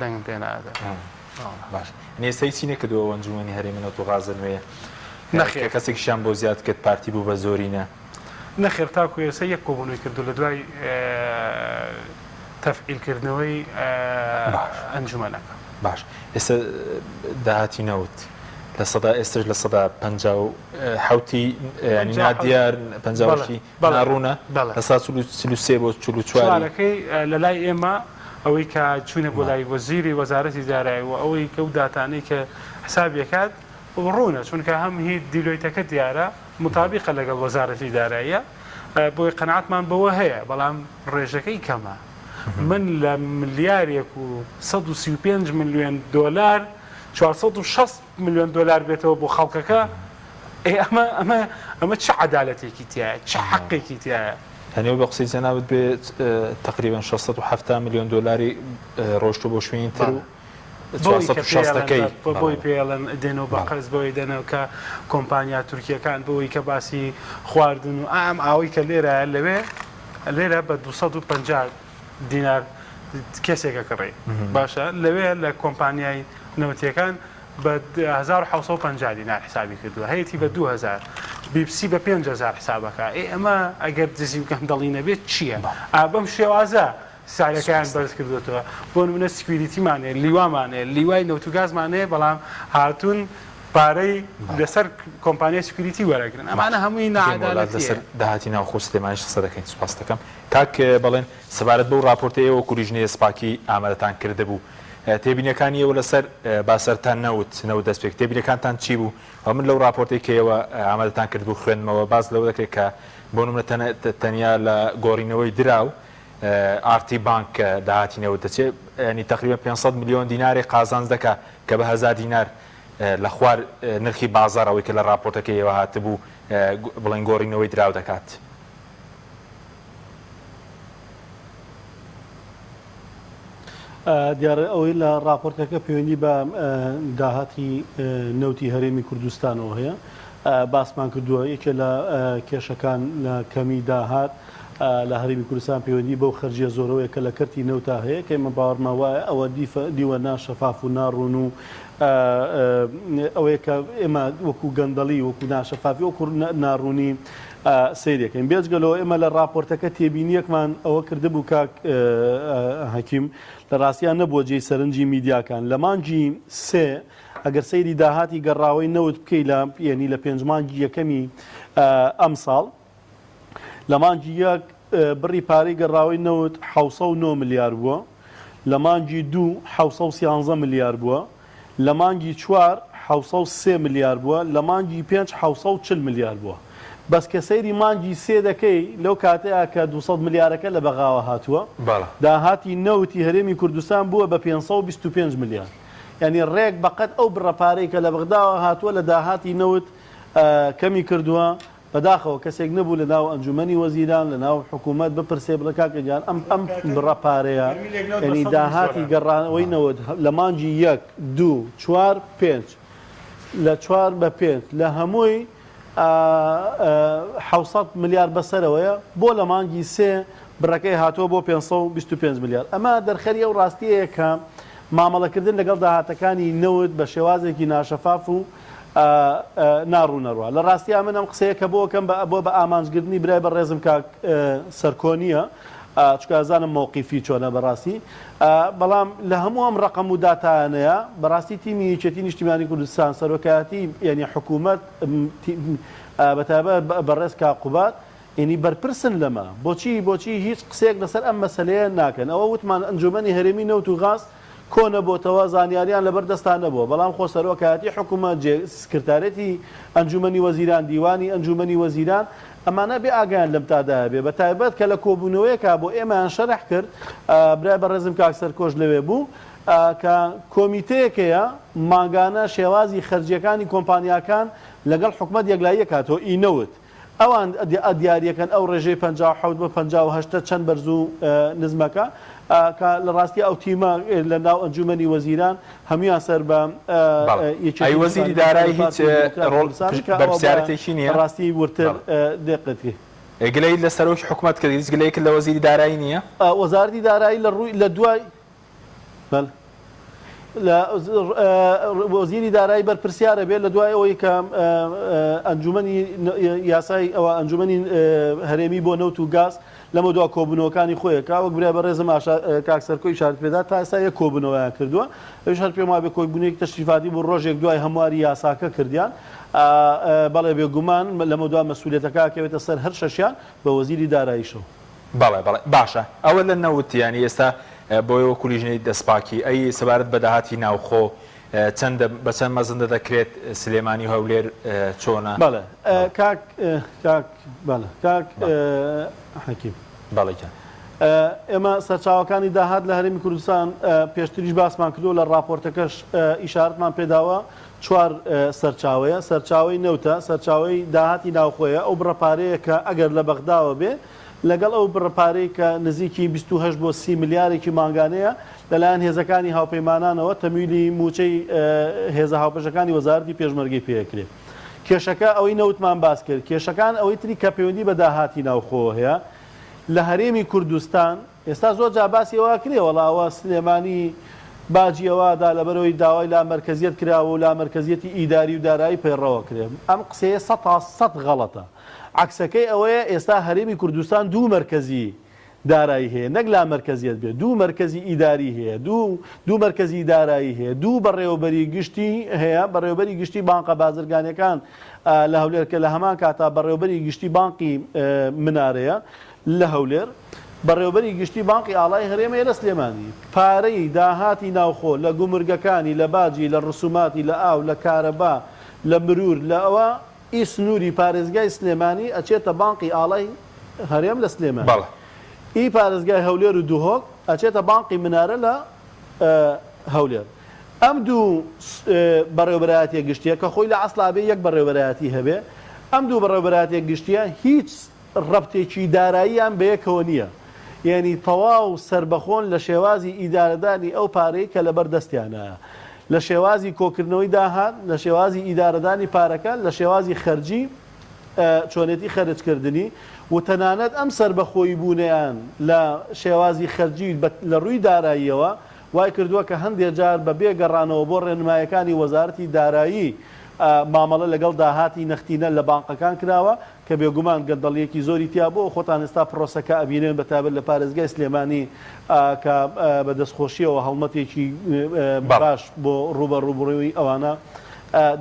دەنگم پێ نادا باش ئێستا چی نەکردووە ئەنجومەنی هەرێمەوە و غازە نوێ نەخێر کەسێکیشیان بۆ زیاد کرد پارتی بوو بە زۆرینە نەخێر تاکو ێستا یەک کۆبوونەوەی کردو لە دوای تەفعیلکردنەوەی ئەنجومەنەکە باش ئێستا داهاتی نەوت لە سەدا ئێستش لە سەدا 57 نادیار 50 ڕوونە لە 43 بۆ 44 لە لای ئێمە ئەوەی کە چوونە بۆ لای وەزیری وەزارەتی دارایی و ئەوەی کە و داتانەی کە حسابیەکات ڕوونە چونکە هەم هی دیلۆیتەکە دیارە مطابقە لەگەڵ وەزارەتی داراییە بۆی قەناعەتمان بەوە هەیە بەڵام ڕێژەکەی کەمە من لە ملیارێک و 135 ملیۆن دۆلار 460 ملیۆن دۆلار بێتەوە بۆ خەڵکەکە ئەمە چه عەدالەتێکی تایە چه حەقێکی تایە هەنێو بە قسەی جەنابەت بێت تقریبا 670 ملیۆن دۆلاری ڕۆشتۆ بۆ شوێنی تر و 460ەکەی بۆی پێڵەن دێنەوە بە قەرز بۆی دێنەوە کە کۆمپانیا تورکیەکان بۆی کە باسی خواردن و ئام ئاوی کە لێرە لێرە بە 250 دینار کەسێکە کڕێ باشە لەوێ لە کۆمپانیای نەوتیەکان بە 1950 دینار حسابی کردووە هەیەی بە 2000 بیبسی بە 5000 حسابەکە ئەمە ئەگەر دزی بکەم دڵی نەبێت چییە؟ بەم شێوازە ساڵەکەیان بەرز کردوێتەوە بۆ نمونە سکویریتیمانێ لیوامانێ لیوای نەوتوگازمانەیە بەڵام هاتوون پارەی لەسەر کۆمپانیای سکوریتی وەرەگرن ئەمانە هەمووی نەعادالەتیە لەسەر داهاتی ناوخۆ سلێمانیش قسە دەکەین سوپاس دەکەم کاک بەڵێن سەبارەت بەو راپۆرتەیەوە کوریژنەیە سپاکی ئامادەتان کرده بوو تێبینەکانیەوە لەسەر باسەرتان نەوت دەست پێ تێبینەکانتان چی بوو من لەو راپۆرتێک کەیەوە ئامادەتان کرد بوو خوێنمەوە باز لەو دەکرێت کە بۆ نمونە تەنیا لە گۆڕینەوەی دراو ئارتی بانک داهاتینەوە دەچێت ینی تقریبا 500 ملیۆن دیناری قازانج دەکات کە بە 1000 دینار لە خوار نرخی بازاڕەوەی کە لە راپۆرتەکەیەوە هاتبوو بڵێن گۆڕینەوەی دراو دەکات. دیارە ئەوەی لە راپۆرتەکە پەیوەندی بە داهاتی نەوتی هەرێمی کوردستانەوە هەیە باسمان کردووە یەکێ لە کێشەکان کەمی داهات لە هەرێمی کوردستان پەیوەندی بەو خەرجیە زۆرەوەی کە لە کەرتی نەوتا هەیە کە ئێمە باوەڕمان وایە ئەوە دیوە ناشەفاف و ناڕوون و ئەوەیە کە ئێمە وەکو گەندەڵی وەکو ناشەفافی وەکو ناڕوونی سیرەکەین بێجگەلەوە ئێمە لە راپۆرتەکە تێبینیەکمان ئەوە کردبوو کاک حەکیم لە ڕاستیان نەبووە جێی سەرنجی میدیاکان لە مانگی سێ ئەگەر سەیری داهاتی گەڕاوی نەوت بکەی لە ینی لە پێنجمانگی یەکەمی ئەم ساڵ لە مانگی یەک بڕی پارەی گەڕاوی نەوت 709 ملیار بووە لە مانگی دوو 713 ملیار بووە لە مانگی چوار 703 ملیار بووە لە مانگی پێنج 740 ملیار بووە بەس کە سەیری مانگی سێ دەکەی لەو کاتەیە کە 200 ملیارەکە لە بەغاوە هاتووە داهاتی نەوتی هەرێمی کوردستان بووە بە 525 ملیار ینی ڕێک بەقەت ئەو بڕەپارەی کە لە بەغداوە هاتووە لە داهاتی نەوت کەمی کردووە بەداخەوە کەسێک نەبوو لە ناو ئەنجومەنی وەزیران لە ناو حکوومەت بپرسێ بڵێ کاکەجان ئەم بڕەپارەیە ینی داهاتی گەڕانەوەی نەوت لە مانگی یەک دوو چوار پێنج لە چوار بە پێنج لە هەمووی 700 ملیار بەسەرەوەیە بۆ لە مانگی سێ بڕەکەی هاتووە بۆ 525 ملیار ئەمە دەرخەری ئەو ڕاستیەیە کە مامەڵەکردن لەگەڵ داهاتەکانی نەوت بە شێوازێکی ناشەفاف و ناڕوونەڕوە لە ڕاستیا من ئەم قسەیە کە بۆکەم بۆ بە ئامانجگرنی برای بە ڕێزم کاک سەرکۆنیە چکازانم مووقیفی چۆنە بەڕاستی بەڵام لە هەموو ئەم ڕقم و داتانەیە بەڕاستی تیمی یەکێتی نیشتیمانی کوردستان سەرۆکایەتی ینی حکوومەت بەتابەت بەڕێز کاقوبات ینی بەرپرسن لەمە بۆچی هیچ قسێک لەسەر ئەم مەسەلەیە ناکەن ئەوە وتمان ئەنجومەنی هەرێمی نەوت و غاز کۆنە بۆتەوە زانیاریان لەبەر دەستان نەبووە بەڵام خۆ سەرۆکایەتی حکوومەت سکرتارەتی ئەنجومەنی وەزیران دیوانی ئەنجومەنی وەزیران ئەمانە بێ ئاگیان لەم تادا بێ بە تایبەت کە لە کۆبوونەوەیەکە بۆ ئێمەیان شەرح کرد برای بە ڕێزم کاک سەرکۆش لەوێ بوو کە کۆمیتەیەکەیە ماگانە شێوازی خەرجیەکانی کۆمپانیاکان لەگەڵ حکومەت یەکلایی کاتەوە ئینەوت ئەوان دیاریەکەن ئەو ڕێژەی 57 بە 58 چەند بەرز و نزمەکە کە لە ڕاستی ئەو تیمە لە ناو ئەنجومەنی وەزیران هەمویان سەر بە ئەی وەزیری دارایی هیچ بەرپرسیارەتێکی نییە ڕاستی ورتر دقتی گلەی لە سەرۆکی حکوومەت کرد هیچ گلەیەک لە وەزیری دارایی نییە وەزارەتی دارایی لە ڕووی لە دوای وەزیری دارایی بەرپرسیارە بێت لە دوای ئەوەی کە ئەنجومەنی یاسای ئەوە ئەنجومەنی هەرێمی بۆ نەوت و گاز لەمە دوا کۆبوونەوەکانی خۆیەکە وەک برای بەڕێزم کاک سەرکۆی شارت پێدا تا ئێستا یەک کۆبوونەوەیان کردووە ئەوش هەر پێم وابێ کۆبوونێک تەشریفاتی بۆ ڕۆژێک دوای هەمواری یاساکە کردیان بەڵێ بێگومان لەمە دوا مەسئولیەتەکە کەوێتە سەر هەر شەشیان بە وەزیری داراییشەوە. بەڵێ باشە ئەوە لە نەوتیانی ئێستا بۆیەوە کولیژنەی دەستپاکی ئەی سەبارەت بە داهاتی ناوخۆ بە چەند مەزندە دەکرێت سلێمانی هەولێر چۆنە؟ بەڵێ کاک حەکیم بەڵێکە ئێمە سەرچاوەکانی داهات لە هەرێمی کوردستان پێشتریش باسمان کردو لە راپۆرتەکەش ئیشارەتمان پێداوە چوار سەرچاوەیە سەرچاوی نەوتە سەرچاوی داهاتی ناوخۆیە ئەو بڕەپارەیە کە ئەگەر لە بەغداوە بێ لەگەڵ ئەو بڕەپارەی کە نزیکی 28 بۆ 30 ملیارێکی مانگانەیە لەلایەن هێزەکانی هاوپەیمانانەوە تەمویلی موچەی هێزە هاوپەشەکانی وەزارەتی پێشمەرگەی پێکرێت. کێشەکە ئەوەی نەوتمان باس کرد کێشەکان ئەوەی تری کە پەیوەندی بە داهاتی ناوخۆ هەیە لە هەرێمی کوردستان ئێستا زۆر جا باسیەوە کرێ وەڵاوە سلێمانی باجیەوەدا لەبەرەوەی داوای لا مرکزیت کراوە و لا مرکزیەتی ئیداری و دارایی پەیڕەوە کرێ ئەم قسەیە 100% غەڵەتە. عکسەکەی ئەوەیە ئێستا هەرێمی کوردستان دوو مرکزی دارایی هەیە نەک لا مرکزیت بێت دوو مرکزی ئیداری هەیە دوو مرکزی دارایی هەیە دوو بەڕێوەبەری گشتی هەیە بەڕێوەبەری گشتی بانقە بازرگانیەکان لە هەولێر کە لە هەمان کاتا بەڕێوەبەری گشتی بانقی منارەیە لە هەولێر بەڕێوەبەری گشتی بانقی ئاڵای هەرێمەیە لە سلێمانی پارەی داهاتی ناوخۆ لە گومرگەکانی لە باجی لە ڕسوماتی لە ئاو لە کارەبا لە مرور لە ئەوە ئی سنووری پارێزگای سلێمانی ئەچێتە بانقی ئاڵای هەرێم لە سلێمان ئی پارێزگای هەولێر و دووهۆک ئەچێتە بانقی منارە لە هەولێر. ئەم دوو بەڕێوەبەرایەتیە گشتیە کە خۆی لە عەسڵابێ یەک بەڕێوەبەرایەتی هەبێ ئەم دوو بەڕێوەبەرایەتیە گشتیە هیچ ڕەبتێکی داراییان بەیەکەوە نییە یعنی تەواو سربەخۆن لە شێوازی ئیدارەدانی ئەو پارەی کە لەبەر دەستیانایە لە شێوازی کۆکردنەوەی داهات لە شێوازی ئیدارەدانی پارەکە لە شێوازی خەرجی چۆنێتی خەرجکردنی و تەنانەت ئەم سربەخۆیی بوونیان لە شێوازی خەرجی لە ڕووی داراییەوە وای کردووە کە هەندێک جار بە بێگەڕانەوە بۆ ڕێنمایەکانی وەزارەتی دارایی مامەڵە لەگەڵ داهاتی نەختینە لە بانقەکان کراوە کە بێگومان گەندەڵیەکی زۆری تیا بۆ خۆتان ئێستا پرۆسەکە ئەبینێن بەتابەت لە پارێزگای سلێمانی کە بە دەستخۆشیەوە هەڵمەتێکی باش بۆ ڕوبەڕووبڕەوەی ئەوانە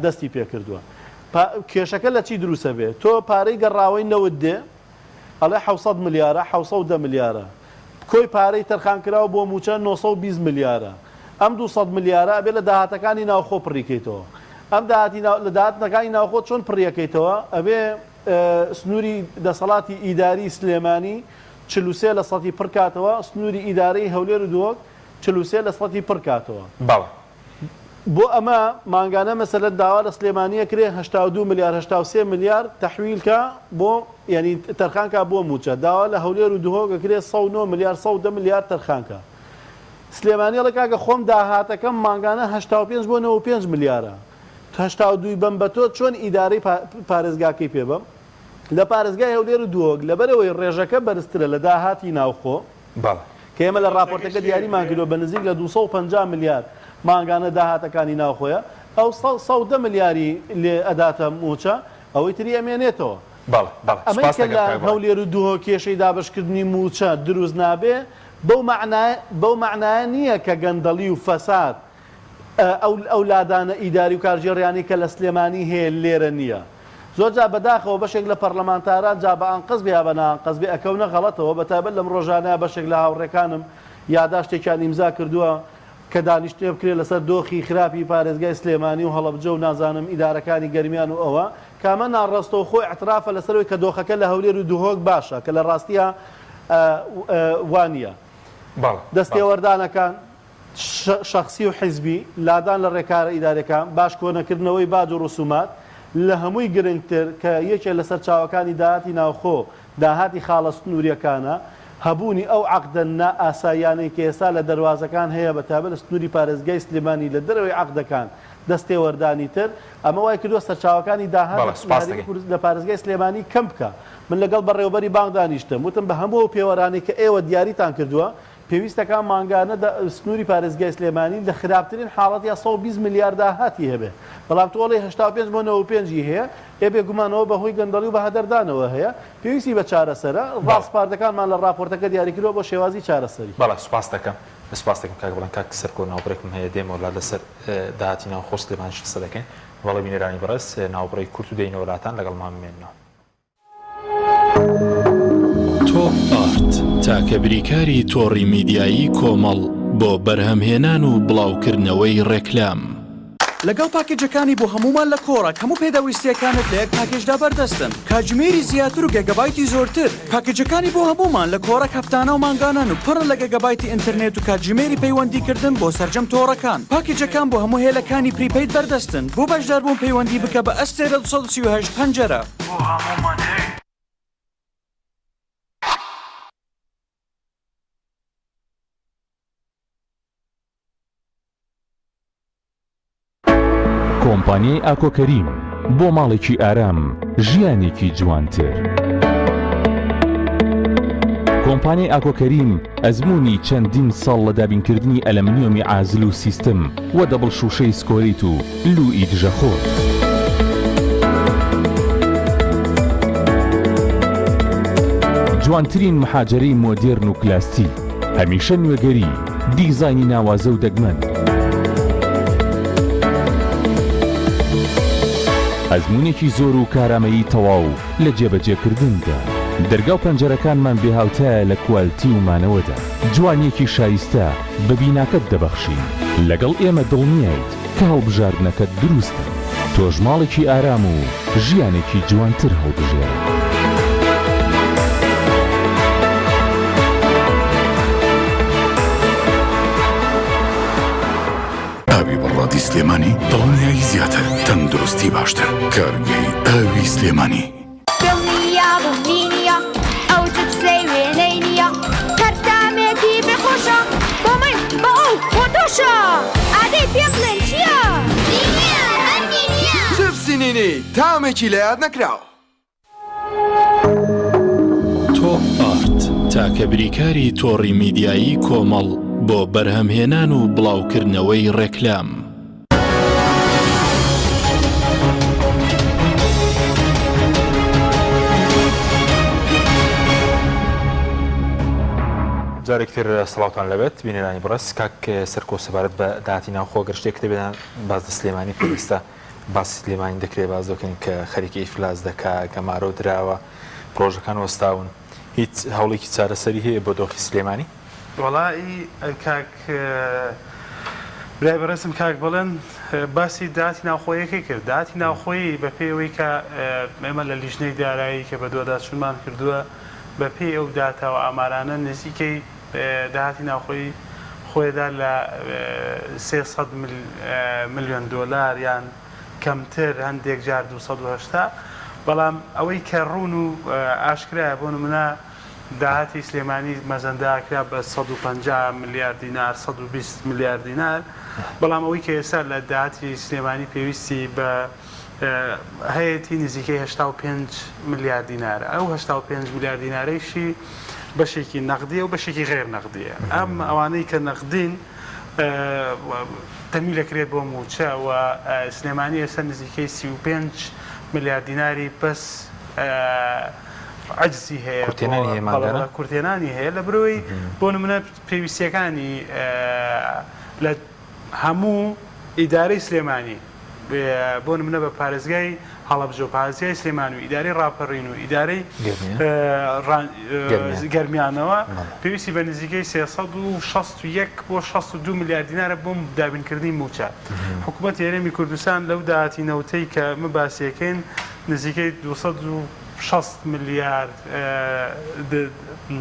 دەستی پێکردووە. کێشەکە لە چی دروستە بێت تۆ پارەی گەڕاوی نەوت دێ ئەڵێ 600 ملیارە 610 ملیارە کۆی پارەی تەرخان کراوە بۆ موچە 920 ملیارە ئەم 200 ملیارە ئەبێ لە داهاتەکانی ناوخۆ پڕیکەیتەوە ئەم لە داهاتەکانی ناوخۆ چۆن پڕیەکەیتەوە ئەبێ سنووری دەسەڵاتی ئیداری سلێمانی 43 لە سەدی پڕکاتەوە سنووری ئیدارەی هەولێر و دووەک 43 لە سەدی پڕکاتەوە بۆ ئەمە مانگانە مەسەلەت داوا لە سلێمانیە کرێ 82 ملیار 83 ملیار تەحویلکە بۆ ینی تەرخانکە بۆ موچە داوا لە هەولێر و دووهۆکە کرێ 109 ملیار 110 ملیار تەرخانکە سلێمانی لەکاکە خۆم داهاتەکەم مانگانە 85 بۆ 95 ملیارە 82 بەم بە تۆ چۆن ئیدارەی پارێزگاکەی پێ بم لە پارێزگای هەولێر و دووەک لەبەرەوەی ڕێژەکە بەرزترە لە داهاتی ناوخۆ کە ئێمە لە راپۆرتەکە دیاریمان کردووە بە نزیک لە 250 ملیار مانگانە داهاتەکانی ناوخۆیە ئەو 110 ملیاری لێ ئەداتە موچە ئەوەی تری ئەمێنێتەوە ئەمەی کە لە هەولێر و دووهۆ کێشەی دابشکردنی موچە دروست نابێ بەو معنایە نییە کە گەندەڵی و فەساد ئەو لادانە ئیداری و کارژێڕیانی کە لە سلێمانی هەیە لێرە نییە زۆر جا بەداخەوە بەشێک لە پەرلەمانتاران جا بە ئەنقز بێ یا بە ناقز بێ ئەکەونە غەڵەتەوە بەتابەت لەم ڕۆژانە بەشێک لە هاوڕێکانم یاداشتێکیان ئیمزا کردووە کە دانیشتێ بکرێت لەسەر دۆخی خراپی پارێزگای سلێمانی و هەڵەبجە و نازانم ئیدارەکانی گەرمیان و ئەوە کامە ناڕاستەوە خۆی اعترافە لەسەرەوەی کە دۆخەکە لە هەولێر و دووهۆک باشە کە لە ڕاستیە وانە دەستێوەردانەکان شخصی و حیزبی لادان لە ڕێکارە ئیدارەکان باش کۆنەکردنەوەی باج و ڕسومات لە هەمووی گرنگتر کە یەکێک لە سەرچاوەکانی داهاتی ناوخۆ داهاتی خاڵە سنووریەکانە هەبوونی ئەو عەقدە ئاساییانەی کە ئێستا لە دەواازەکان هەیە بەتابەت لە سنووری پارێزگای سلێمانی لە دەرەوەی عەقدەکان دەستێوەردانی تر ئەمە وای کردووە سەرچاوەکانی داهات لە پارێزگای سلێمانی کەم بکە من لەگەڵ بەڕێوەبەری بانک دانیشتم وتم بە هەموو پێوەرانی کە ئێوە دیاریتان کردووە پێویستەکان ماگانە سنووری پارێزگای سلێمانی لە خراپترین حاڵەت یا 120 میلیارد داهاتی هەبێ بەڵام تۆڵی 85 بۆ 95 هەیە ئێبێ گومانەوە بەهۆی گەندەڵی و بەهەدەردانەوە هەیە پێویستی بە چارەسەرە ڕاستپاردەکانمان لە راپۆرتەکە دیاریکردەوە بۆ شێوازی چارەسەری. بەڵێ سوپاس دەکەم سپاس دەکەم کاک بڵند کاک سەرکۆ ناوبڕێکم هەیە دێمەوەلا لەسەر داهاتی ناو خۆ سلێمانی شتە دەکەین وەڵی بینەرانی بەڕێز ناوبڕی کورت و دەینە وڵاتان لەگەڵمان بمێنەوە. تۆپ ئارت تاکە بریکاری تۆڕی میدیایی کۆمەڵ بۆ بەرهەمهێنان و بڵاوکردنەوەی ڕێکلام. لەگەڵ پاکێجەکانی بۆ هەمومان لە کۆڕە هەموو پێداویستیەکانت لە یەک پاکێجدا بەردەستن کاتژمێری زیاتر و گەگەبایتی زۆرتر. پاکێجەکانی بۆ هەمومان لە کۆڕە هەفتانە و مانگانان و پڕە لە گەگەبایتی ئینتەرنێت و کاتژمێری پەیوەندیکردن بۆ سەرجەم تۆڕەکان. پاکێجەکان بۆ هەموو هێلەکانی پریپەید بەردەستن بۆ بەشداربوون پەیوەندی بکە بە ئەستێرە 238 پەنجەرە. کۆمپانیای ئاکۆکەریم بۆ ماڵێکی ئارام ژیانێکی جوانتر. کۆمپانیای ئاکۆکەریم ئەزمموی چەندین ساڵ لە دابینکردنی ئەلەمنیۆمی ئازل و سیستم و دەبڵ شوشەی سکۆریت و لوئی دژەخۆر. جوانترین مەحاجەرەی مۆدێرن و کلاستی هەمیشە نوێگەری دیزاینی ناوازە و دەگمەن. ئەزمونێکی زۆر و کارامەیی تەواو لە جێبەجێکردندا. دەرگا و پەنجەرەکانمان بێهاوتایە لە کوالتی و مانەوەدا. جوانیەکی شایستە بە بیناکەت دەبەخشین. لەگەڵ ئێمە دڵنیایت کە هەڵبژاردنەکەت دروستە. تۆش ماڵێکی ئارام و ژیانێکی جوانتر هەڵبژێرە. ئاوی بەڕادی سلێمانی دڵنیایی زیاتر تەندروستی باشتر کارگەی ئاوی سلێمانی. دڵنیا بمبینیە ئەو جبسەی وێنەی نییە هەردامێکی بخۆشە بۆ من بە ئەو بۆ تۆشە ئادەی پێم بڵێن چییە؟ هەندی نییە چپسی نینی تامێکی لە یاد نەکراوە. تۆپ ئارت تاکە بریکاری تۆڕی میدیایی کۆمەڵ بۆ بەرهەمهێنان و بڵاوکردنەوەی ڕێکلام. جارێکتر سڵاوتان لەبێت بینێرانی بڕست کاک سەرکۆ سەبارەت بە داهاتی ناوخۆ گەر شتێک دەبێت باز لە سلێمانی پێویستە باسی سلێمانی دەکرێت باز دەکەین کە خەریکی ئیفلاس دەکا کە مارۆ دراوە پرۆژەکان وەستاون هیچ هەوڵێکی چارەسەری هەیە بۆ دۆخی سلێمانی؟ وەڵی کاک برای بەڕێزم کاک بڵێن باسی داهاتی ناوخۆیەکەی کرد. داهاتی ناوخۆیی بە پێی کە ئێمە لە لیژنەی دارایی کە بە دووەداچوونمان کردووە بە پێی ئەو داتاوە ئامارانە نزیکەی داهاتی ناوخۆی خۆیدا لە 300 ملیۆن دۆلار یان کەمتر هەندێک جار 280 بەڵام ئەوەی کە ڕوون و ئاشکرایە بۆ نمونە داهاتی سلێمانی مەزەنداکرا بە 150 میلیارد دینار 120 میلیارد دینار بەڵام ئەوەی کە ئێستا لە داهاتی سلێمانی پێویستی بە هەیەی نزیکەی 85 میلیارد دینار ئەو 85 میلیارد دینارەیشی بەشێکی نەقدیە و بەشێکی غێر نەقدیە. ئەم ئەوانەی کە نەقدین تەمی لەکرێت بۆ موچە و سلێمانی ئێستا نزیکەی 35 میلیارد دیناری بەس عجزی هەیە کورتێنانی هەیە لە برۆی بۆ نمونە پێویستیەکانی لە هەموو ئیدارەی سلێمانی بۆ نمونە بە پارێزگای هەڵەبجە و پارێزگای سلێمانی و ئیدارەی ڕاپەڕین و ئیدارەی گەرمیانەوە پێویستی بە نزیکەی 361 بۆ 62 میلیارد دینارە بۆم دابینکردنی موچە. حکوومەت هێرێمی کوردستان لەو داهاتی نەوتەی کە مەباسیەکەین نزیکەی 260 میلیارد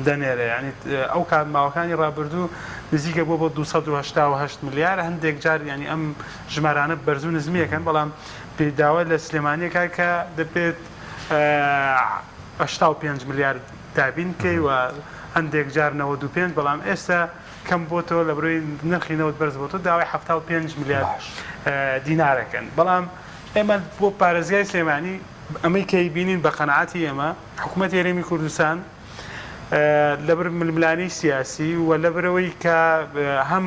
دەنێرە ینی ئەو کات ماوەکانی ڕابردوو نزیکە بۆ 288 میلیارد هەندێک جار ینی ئەم ژمارانە بەرزوو نزمیەکەن بەڵام پێداوای لە سلێمانیەکە کە دەبێت 85 میلیارد دابین کەی و هەندێک جار 95 بەڵام ئێستا کەم بۆتەوە لە بڕۆی نرخی نەوت بەرز بۆتەوە داوای 75 میلیارد دینارەکەن بەڵام ئێمە بۆ پارێزگای سلێمانی ئەمەی کەی بینین بە قەنەعەتی ئێمە حکوومەت هێرێمی کوردستان لەبەر ململانەی سیاسی و لەبەرەوەی کە هەم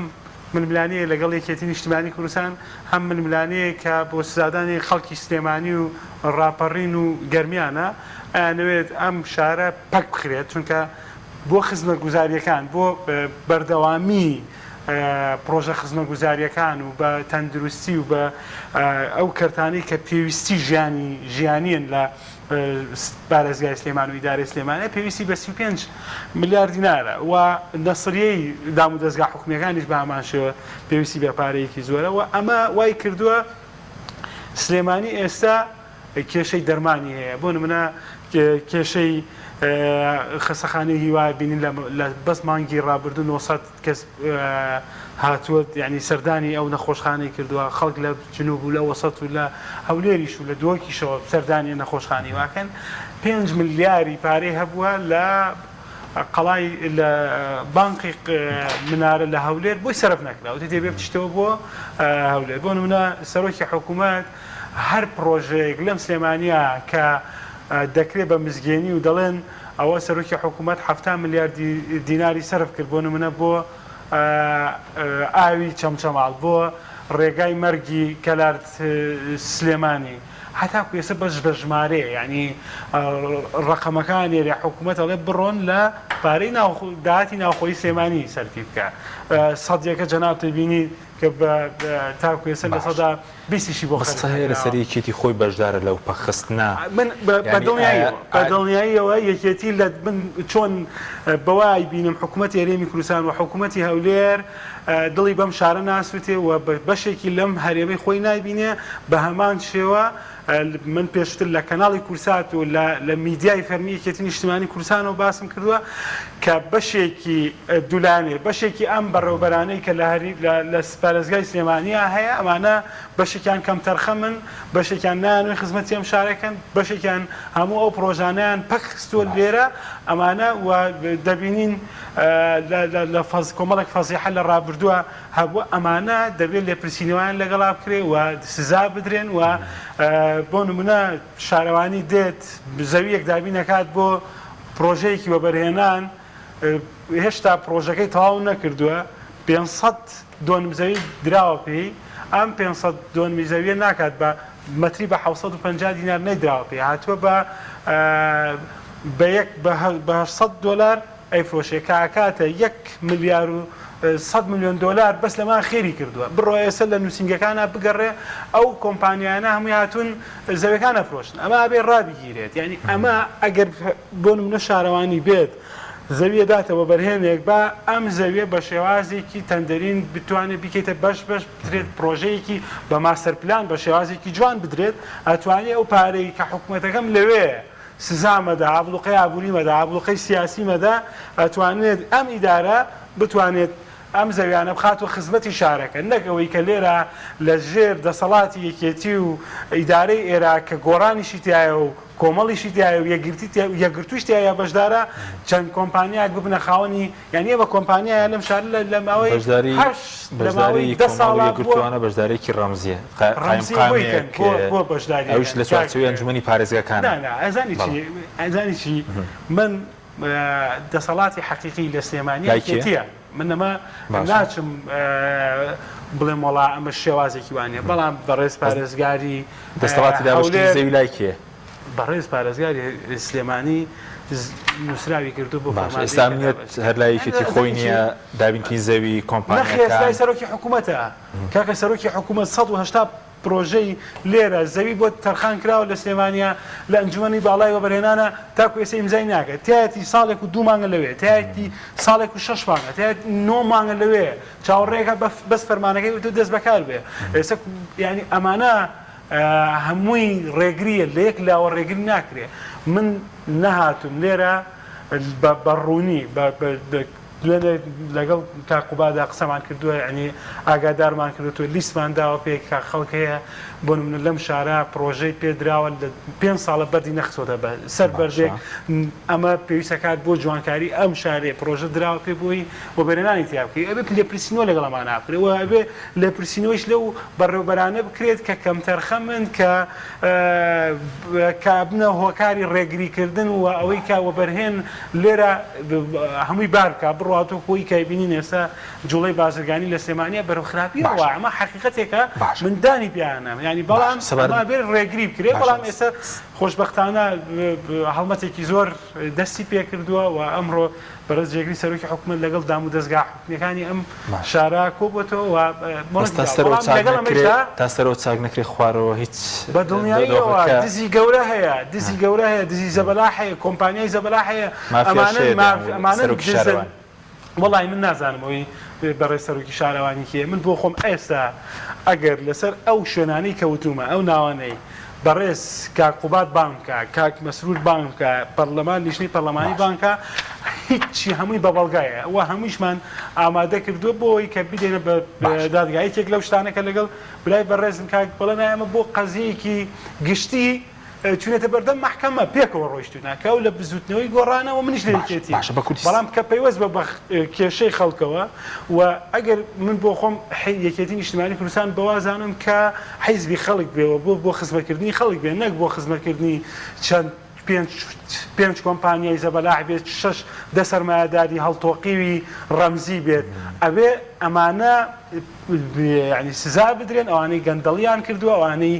ململانەیە لەگەڵ یەکێتی نیشتیمانی کوردستان هەم ململانەیە کە بۆ سزادانی خەڵکی سلێمانی و ڕاپەڕین و گەرمیانە ئەیانەوێت ئەم شارە پەک بخرێت چونکە بۆ خزمەت گوزاریەکان بۆ بەردەوامی پرۆژە خزمەت گوزاریەکان و بە تەندروستی و بە ئەو کەرتانەی کە پێویستی ژیانیان لە پارێزگای سلێمان و ئیدارەی سلێمانە پێویستی بە 35 ملیارد دینارە و نەسریەی دام و دەستگا حکومیەکانیش بە هەمان شێوە پێویستی بە پارەیەکی زۆرە و ئەمە وای کردووە سلێمانی ئێستا کێشەی دەرمانی هەیە بۆ نمونە کێشەی خەسەخانەی هیوا بینین لە بەس مانگی ڕابردوو 900 کەس هاتووە ینی سەردانی ئەو نەخۆشخانەی کردووە خەڵک لە جنوب و لە وەسەت و لە هەولێریش و لە دووەکیشەوە سەردانی نەخۆشخانی واکەن 5 ملیاری پارەی هەبووە لە قەڵای لە بانقی منارە لە هەولێر بۆی سەرف نەکراوە دەبێ بچیتەوە بۆ هەولێر بۆ نمونە سەرۆکی حکوومەت هەر پرۆژەیەک لەم سلێمانیە کە دەکرێت بە مزگەێنی و دەڵێن ئەوە سەرۆکی حکوومەت 7 ملیارد دیناری سەرف کرد بۆ نمونە بۆ ئاوی چەمچەماڵ بۆ ڕێگای مەرگی کەلارد سلێمانی هەتاکو ێستا بەش بە ژمارەیە ینی ڕقەمەکان ێرە حکوومەت ئەڵێ بڕۆن لە پارەی داهاتی ناوخۆی سلێمانی سەرفی بکە سەدیەکە جەناب بینی کە تاکو ێستا لە سەدا 20شی بۆ هەیە لە سەرکێتی خۆی بەشدارە لەو پەخستنا من بەدڵنیاییەوە یەکێتی لە من چۆن بەوای بینم حکوومەت هەرێمی کوردستان و حکوومەتی هەولێر دڵی بەم شارە ناسووتێ و بەشێکی لەم هەرێمەی خۆی نایبینێ بە هەمان شێوە من پێشتر لە کەناڵی کورسات و لە میدیای فەرمی یەکێتی نیشتیمانی کوردستانەوە باسم کردووە کە بەشێکی دوولانێ بەشێکی ئەم بەڕێوەبەرانەی کە لە پارێزگای سلێمانیە هەیە ئەمانە بەشێکیان کەم تەرخە من بەشێکیان نانوێ خزمەتی ئەم شارەکەن بەشێکیان هەموو ئەو پرۆژانیان پەخستووە لێرە ئەمانە و دەبینین لە کۆمەڵێک فەزیحە لە ڕابردووە هەبووە ئەمانە دەبێت لێپرسینەوەیان لەگەڵا بکرێ و سزا بدرێن و بۆ نمونە شارەوانی دێت زەویەک دابین نەکات بۆ پرۆژەیەکی وەبەرهێنان هێشتا پرۆژەکەی تەواو نەکردووە 500 دۆنم زەوی دراوە پێی ئەم 500 دۆنمی زەویە ناکات بە مەتری بە 750 دینار نەیدراوە پێی هاتووە بە 800 دلار ئەیفرۆشێ کاکاتە 1 ملیار و 100 میلیۆن دلار بەس لەمان خێری کردووە بڕۆ ئێستا لە نووسنگەکانە بگەڕێ ئەو کۆمپانیانە هەمووی هاتوون زەویەکانە فرۆشن ئەمە ئەبێ ڕابگیرێت یعنی ئەمە ئەگەر بۆ نمونە شارەوانی بێت زەویە داتەوە بەرهێنێک بە ئەم زەویە بە شێوازێکی تەندەرین بتوانێت بکەیتە بەش بدرێت پرۆژەیەکی بە ماستەر پلان بە شێوازێکی جوان بدرێت ئەتوانێت ئەو پارەی کە حکوومەتەکەم لەوێ سزامەدا ئابلوقەی ئابووریمەدا ئابلوقەی سیاسیمەدا ئەتوانێت ئەم ئیدارە بتوانێت ئەم زەویانە بخاتوە خزمەتی شارەکە نەکەوەی کە لێرە لە ژێر دەسەڵاتی یەکێتی و ئیدارەی ئێرە کە گۆڕانیشی تایە و کۆمەڵیشی تایە و یەکگرتووش تایە بەشدارە چەند کۆمپانیاک ببنە خاوەنی یعنی ئەوە کۆمپانیایە لەم شار لە ماوەی بەشداری کۆمەڵی بەشدارێکی ڕەمزیە بۆ بەشداری ئەوش لە چوارچەوەی ئەنجومەنی پارێزگاکان ئەزانی چی من دەسەڵاتی حەقیقی لە سلێمانی یەکێتیە من نەمە ناچم بڵێم وەڵا ئەمە شێوازێکی وانە بەڵام بەڕێز پارێزگاری دەسەڵاتی دابشتی زەوی لای کێ بەڕێز پارێزگاری سلێمانی نووسراوی کردو بۆ ئێستامێت هەر لایەکێتی خۆی نییە دابینی زەوی کۆمپانیەکان سەرۆکی حکوومەتە کاکە سەرۆکی حکوومەت 180 پرۆژەی لێرە زەوی بۆ تەرخان کراوە لە سلێمانیا لە ئەنجومەنی باڵای وەبەرهێنانە تاکو ئێستا ئیمزای ناکات تایەتی ساڵێک و 2 مانگە لەوێ تایەتی ساڵێک و 6 مانگە تایەتی 9 مانگە لەوێ چاوەڕێگە بەس فەرمانەکەی و دەست بەکار بێ ئێستا ینی ئەمانە هەمووی ڕێگریە لە یەک لاوە ڕێگری ناکرێ من نەهاتم لێرە بەڕوونی دوێنێ لەگەڵ تاقوبادا قسەمان کردووە ینی ئاگادارمان کردووە لیستمان داوە پێی کا خەڵک هەیە بۆ نمونە لەم شارە پرۆژەی پێدراوە لە 5 ساڵە بەردی نەخسۆتە سەر بەردێک ئەمە پێویستەکات بۆ جوانکاری ئەم شارێ پرۆژە دراوە پێ بووی بۆ بەرێنانی تیاکەی ئەبێ لێپرسینەوە لەگەڵمان ناکرێەوە ئەبێ لێپرسینەوەیش لەو بەڕێوەبەرانە بکرێت کە کەمتەرخە من کە کابنە هۆکاری ڕێگریکردن و ئەوەی کاوە بەرهێن لێرە هەمووی بارکە بڕاتۆ خۆی کایبینین ئێستا جوڵەی بازرگانی لە سلێمانیە بەرەو خراپیەوە ئەمە حقیقەتێکە مندانی پیانە ینی بەڵام بێت ڕێگری بکرێت بەڵام ئێستا خۆشببختانە هەڵمەتێکی زۆر دەستی پێ کردووە و ئەمڕۆ بەرز جێگری سەرۆکی حکومت لەگەڵ دام و دەستگا حکومیەکانی ئەم شارە کۆبووەوە تا سەرەوە چاک نەکرێت خوارەوە هیچ بەدڵنیاییەوە دزی گەورە هەیە دزی گەورە هەیە دزی زەبەلا هەیە کۆمپانیای زەبەلا هەیە ئەمانە وەڵی من نازانمەوەی بەڕێ سەرۆکی شارەوانی کێ من بۆ خۆم ئێستا ئەگەر لەسەر ئەو شوێنانەی کەوتومە ئەو ناوانەی بەڕێز کاکوبات بانکە کاک مەسرور بانکە پەرلەمان لیژنەی پەرلەمانی بانکە هیچی هەمووی بەبەڵگایە ئەوە هەموویشمان ئامادە کردووە بۆی کە بدێنە بە دادگایەکێک لەو شتانەکە لەگەڵ برای بەڕێزم کاک بەڵێن ئەمە بۆ قەزیەکی گشتی چونێتە بەردەم محکەمە پێکەوە ڕۆیشتوناکە و لە بزوتنەوەی گۆڕانەوە منیش لێتی بەڵام کە پەیوەست بە کێشەی خەڵکەوە و ئەگەر من بۆ خۆم یەکێتی نیشتیمانی کوردستان بەوازانم کە حیزبی خەڵک بێەوە بۆ خزمەتکردنی خەڵک بێ نەک بۆ خزمەتکردنی چەند 5 کۆمپانیای زەبەلاح بێت 6 دەسەرمایهداری هەڵتۆقیوی ڕەمزی بێت ئەبێ ئەمانە ینی سزا بدرێن ئەوانەی گەندەڵیان کردووە ئەوانەی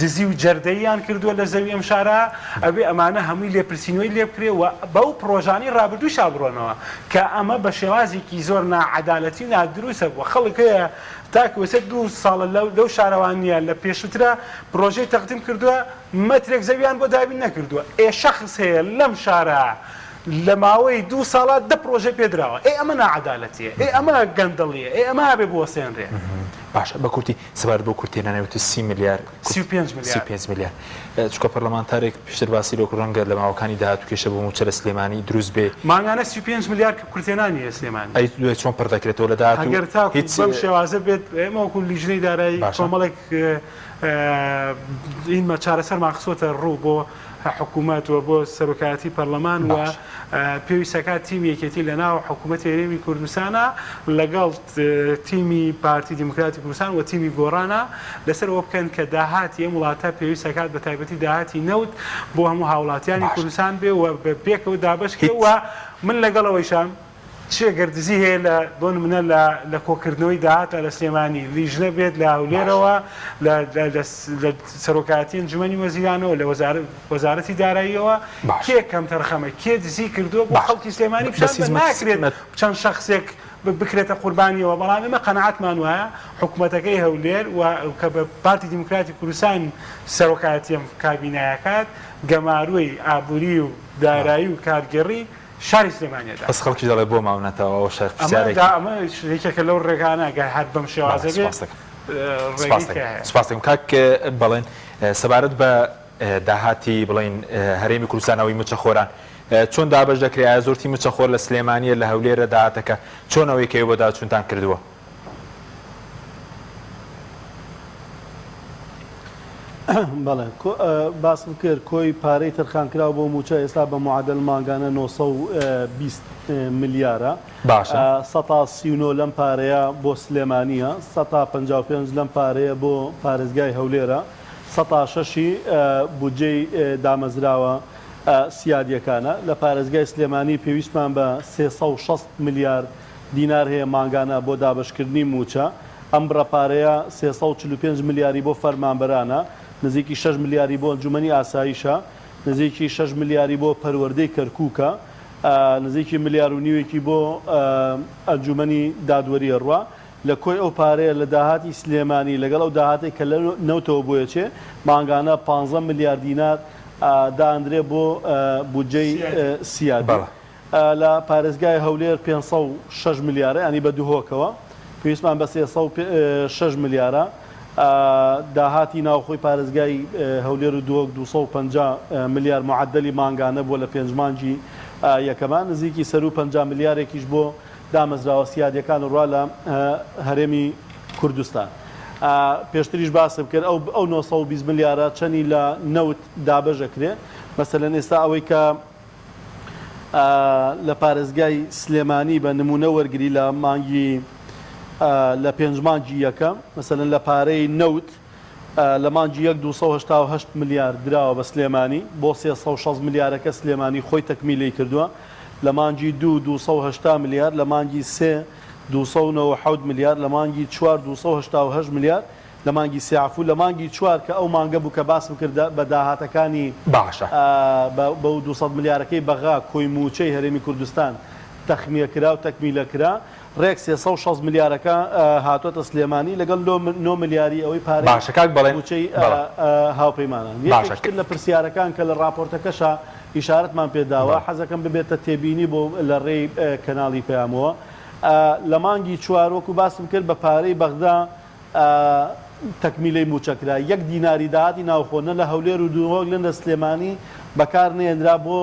دزی و جەردەییان کردووە لە زەوی ئەم شارە ئەبێ ئەمانە هەمووی لێپرسینەوەی لێ بکرێ و بەو پرۆژانی ڕابردوو شابڕۆنەوە کە ئەمە بە شێوازێکی زۆر ناعەدالەتی نادروستە بووە خەڵک هەیە تاکوێسە 2 ساڵە لەو شارەوانیە لە پێشووترە پرۆژەی تەقدیم کردووە مەترێک زەویان بۆ دابین نەکردووە شەخص هەیە لەم شارە لە ماوەی 2 ساڵات 10 پرۆژە پێدراوە ئەمە ناعەدالەتیە ئەمە گەندەڵیە ئەمە هەبێ بۆ سێنرێ باشە بە کورتی سەبارەت بۆ کورتێنانەوەی 30 میلیارد 35 میلیارد چکە پەرلەمانتارێک پێشتر باسی لۆ ڕەنگە لە ماوەکانی داهاتوو کێشە بۆ موچە لە سلێمانی دروست بێ مانگانە 35 میلیارد کورتێنانی سلێمانی ئەی دوێ چۆن پڕدەکرێتەوە لە داهاتوو ئەگەر تاکو بەم شێوازە بێت ئێمە وەکو لیژنەی دارایی کۆمەڵێک ئینمە چارەسەرمان خسۆتە ڕوو بۆ حکوومەتەوە بۆ سەرۆکایەتی پەرلەمان و پێویستەکە تیمی یەکێتی لە ناو حکوومەتی هەرێمی کوردستانە لەگەڵ تیمی پارتی دیموکراتی کوردستان و تیمی گۆڕانە لەسەرەوە بکەن کە داهاتی ئەم وڵاتە پێویستەکات بە تایبەتی داهاتی نەوت بۆ هەموو هاوڵاتیانی کوردستان بێ و پێکەوە دابشکەوە من لەگەڵەوەیشان چێگەردزی هەیە لە بۆ منە لە کۆکردنەوەی داهاتە لە سلێمانی لیژنە بێت لە هەولێرەوە لە سەرۆکایەتی ئەنجومەنی وەزیرانەوە لە وەزارەتی داراییەوە کێ کەم تەرخەمە کێ دزی کردووە بۆ خەڵکی سلێمانی پیشان ناکرێت چەند شخصێک بکرێتە قوربانیەوە بەڵام ئێمە قەنەعەتمان وایە حکوومەتەکەی هەولێر و کە بە پارتی دیموکراتی کوردستان سەرۆکایەتی ئەم کابینایەکات گەماروی ئابووری و دارایی و کارگەڕی شاری سلێمانیەدا بەس خەڵکی دەڵێ بۆ ماونەتەوە ئەمە یەکێکە لەو ڕێگانە گە هەر بەم شێوازە بێت سپاسم کاک بەڵێن سەبارەت بە داهاتی بڵین هەرێمی کوردستانەوەی موچەخۆران چۆن دابش دەکرێت ئایا زۆرتی موچەخۆر لە سلێمانیە لە هەولێرە داهاتەکە چۆن ئەوەی کەوێ بۆ داچوونتان کردووە بەڵێ باسم کرد کۆی پارەی تەرخانکراوە بۆ موچە ئێستا بە معادل ماگانە 920 میلیارە 139 لەم پارەیە بۆ سلێمانیە 155 لەم پارەیە بۆ پارێزگای هەولێرە 106 بودجەی دامەزراوە سیادیەکانە لە پارێزگای سلێمانی پێویستمان بە 360 میلیارد دینار هەیە ماگانە بۆ دابشکردنی موچە ئەم بڕەپارەیە 345 میلیاری بۆ فەرمانبەرانە نزیکی 6 میلیاری بۆ ئەنجومەنی ئاسایشە نزیکی 6 میلیاری بۆ پەروەردەی کەرکووکە نزیکی ملیار و نیوێکی بۆ ئەنجومەنی دادوەریە ڕوا لە کۆی ئەو پارەیە لە داهاتی سلێمانی لەگەڵ ئەو داهاتی کە لە نەوتەوە بۆیەچێ مانگانە 15 میلیارد دینار دانرێ بۆ بودجەی سیادی لە پارێزگای هەولێر 506 میلیارە ینی بە دووهۆکەوە پێویستمان بە 306 میلیارە داهاتی ناوخۆی پارێزگای هەولێر و 250 میلیار معدلی مانگانە بۆ لە پێنج مانگی یەکەمان نزیکی سەر و 50 میلیارێکیش بۆ دامەزراوە سیادیەکان ڕوا لە هەرێمی کوردستان. پێشتریش باسم کرد ئەو 920 ملیارە چەندی لە نەوت دابەژەکرێ. مەسەلەن ئێستا ئەوەی کە لە پارێزگای سلێمانی بە نمونە وەرگری لە مانگی لە 5 مانگی یەکەم مەسەلەن لە پارەی نەوت لە مانگی 288 ملیار دراوە بە سلێمانی بۆ 360 ملیارەکە سلێمانی خۆی تەکمیلی کردووە. لە مانگی 280 ملیار، لە مانگی 3 297 ملیار، لە مانگی 4 288 ملیار، لە مانگی سیعفو لە مانگی 4 کە ئەو مانگە بوو کە باسم کرد بە داهاتەکانی باشە بە 200 ملیارەکەی بەغا کۆی موچەی هەرێمی کوردستان تەخمیەکرا و تەکمیلەکرا. ڕێک 360 ملیارەکە هاتوۆتە سلێمانی لەگەڵ 9 ملیاری ئەوەی پارەی موچەی هاوپەیمانان. یەکێک لە پرسیارەکان کە لە راپۆرتەکەشە ئیشارەتمان پێداوە حەزەکەم ببێتە تێبینی بۆ لە ڕێی کەناڵی پەیامەوە. لە مانگی 4 وەکو باسم کرد بە پارەی بەغدا تەکمیلەی موچەکرا 1 دیناری داهاتی ناوخۆنە لە هەولێر و دووهۆک لەندە سلێمانی بەکار نێنرا بۆ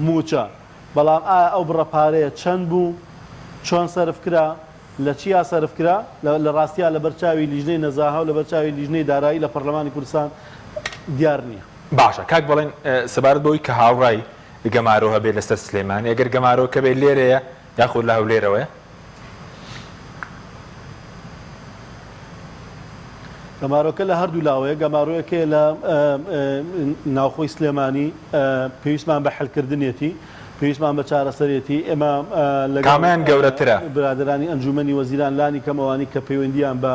موچە. بەڵام ئەو بڕەپارەیە چەند بوو، چۆن سەرفکرا، لە چیا سەرفکرا، لە ڕاستیا لە بەرچاوی لیژنەی نەزاها و لە بەرچاوی لیژنەی دارایی لە پەرلەمانی کوردستان دیار نییە. باشە کاک بڵێن سەبارەت بۆی کە هاوڕای گەمارۆ هەبێت لەسەر سلێمانی ئەگەر گەمارۆ کە بێت لێرەیە یاخود لە هەولێرەوەیە گەمارۆکە لە هەردوو لاوەیە. گەمارۆیەکێ لە ناوخۆی سلێمانی پێویستمان بە حەلکردنێتی، پێویستمان بە چارەسەرێتی. ئێمە کامیان گەورەترە برادرانی ئەنجومەنی وەزیران لانی کەمەوانی کە پەیوەندیان بە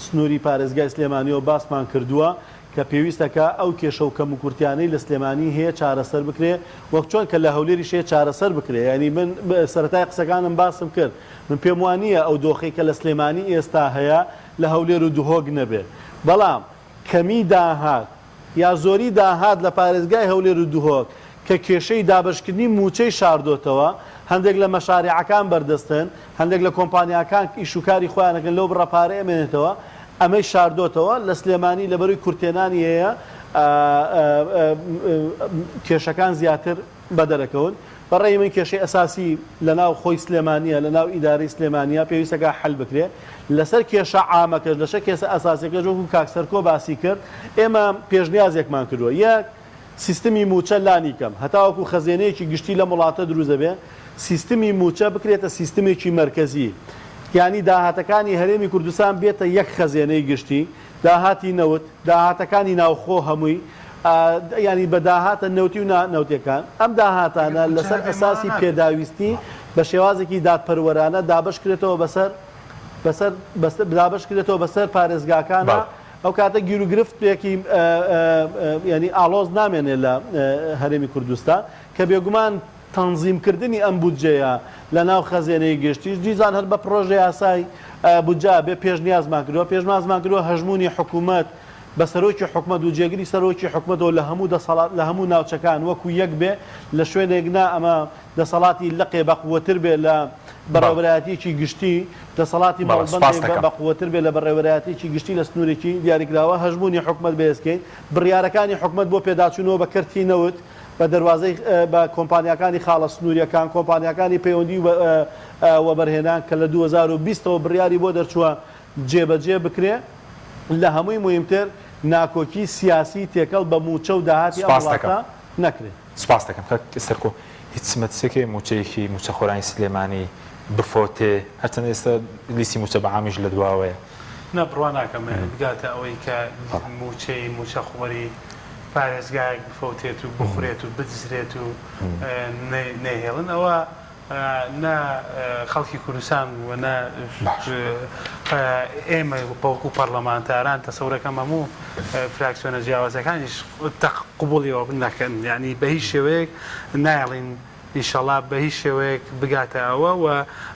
سنووری پارێزگای سلێمانیەوە باسمان کردووە کە پێویستەکە ئەو کێشە و کەم و کورتیانەی لە سلێمانی هەیە چارەسەر بکرێ وەک چۆن کە لە هەولێریش هەیە چارەسەر بکرێ. ینی من سەرەتای قسەکانم باسم کرد من پێم وانییە ئەو دۆخەی کە لە سلێمانی ئێستا هەیە لە هەولێر و دوهۆک نەبێت. بەڵام کەمی داهات یا زۆری داهات لە پارێزگای هەولێر و دوهۆک کە کێشەی دابشکردنی موچەی شاردۆتەوە هەندێک لە مەشاریعەکان بەردەستن، هەندێک لە کۆمپانیاکان ئیشوکاری خۆیانەکەن لەو بڕەپارە ئەمێنێتەوە ئەمەی شاردۆتەوە لە سلێمانی لەبەروی کورتێنانی هەیە کێشەکان زیاتر بەدەرەکەون. بەڕێی من کێشەی ئەساسی لە ناو خۆی سلێمانیە لە ناو ئیدارەی سلێمانیا پێویستەکە حەل بکرێ. لەسەر کێشە عامەکەش لەسەر کێشە ئەساسیەکەش وەکو کاک سەرکۆ باسی کرد ئێمە پێشنیازێکمان کردووە. یەک سیستمی موچە لانی کەم هەتاوەکو خەزێنەیەکی گشتی لە وڵاتە دروست دەبێ سیستمی موچە بکرێتە سیستمێکی مرکزی. یعنی داهاتەکانی هەرێمی کوردستان بێتە یەک خەزێنەی گشتی، داهاتی نەوت، داهاتەکانی ناوخۆ هەمووی ینی بە داهاتە نەوتی و ناوتەکان. ئەم داهاتانە لەسەر ئەساسی پێداویستی بە شێوازێکی دادپەروەرانە دابشکرێتەوە دابشکرێتەوە بەسەر پارێزگاکانە. ئەو کاتە گیر و گرفتێکی ینی ئاڵۆز نامێنێ لە هەرێمی کوردستان کە بێگومان تەنزیمکردنی ئەم بودجەیە لە ناو خەزێنەی گشتی دیزان هەر بە پرۆژه یاسای بودجا بێ پێشنیازمان کردووە پێشنیازمان کردووە هەژمونی حکوومەت بە سەرۆکی حکومەت و جێگیری سەرۆکی حکومەتەوە لە هەموو دەسەڵات لە هەموو ناوچەکان وەکو یەک بێ لە شوێنێکنا ئەمە دەسەڵاتی لەقێ بەقووەتر بێ لە بەڕێوەبەرایەتیی گشتی دەسەڵاتی مەڵبەند بەقووەتر بێ لە بەڕێوەبەرایەتیی گشتی لە سنوورێکی دیاریکراوە هەژمونی حکومەت بەهێزکەین بڕیارەکانی حکومەت بۆ پێداچوونەوە بە کەرتی نەوت بە دەواازەی بە کۆمپانیەکانی خاڵە سنووریەکان کۆمپانیەکانی پەیوەندی وەبەرهێنان کە لە 2020ەوە بڕیاری بۆ دەرچووە جێبەجێ بکرێ. لە هەمووی مهمتر ناکۆکی سیاسی تێکەڵ بە موچە و داهاتی ئەوڵاتە نەکرێت. سپاس دەکەم سەرکۆ هیچ سمەتسێکی موچەیەکی موچە خۆرانی سلێمانی بفۆتێ هەرچەند ئێستا لیستی موچە بەعامیش لە دواوەیە نەبڕوا ناکەم بگاتە ئەوەی کە موچەی موچە خۆری پارێزگایەک بفەوتێت و بخورێت و بدزرێت و نەهێڵن ئەوە نە خەڵکی کوردستان و نە ئێمە بەوەکو پەرلەمانتاران تەسەورەکەم هەموو فراکسیۆنە جیاوازەکانیش قبوڵیەوە نەکەن یعنی بە هیچ شێوەیەک نایڵین ئینشەڵا بە هیچ شێوەیەک بگاتە ئەوە و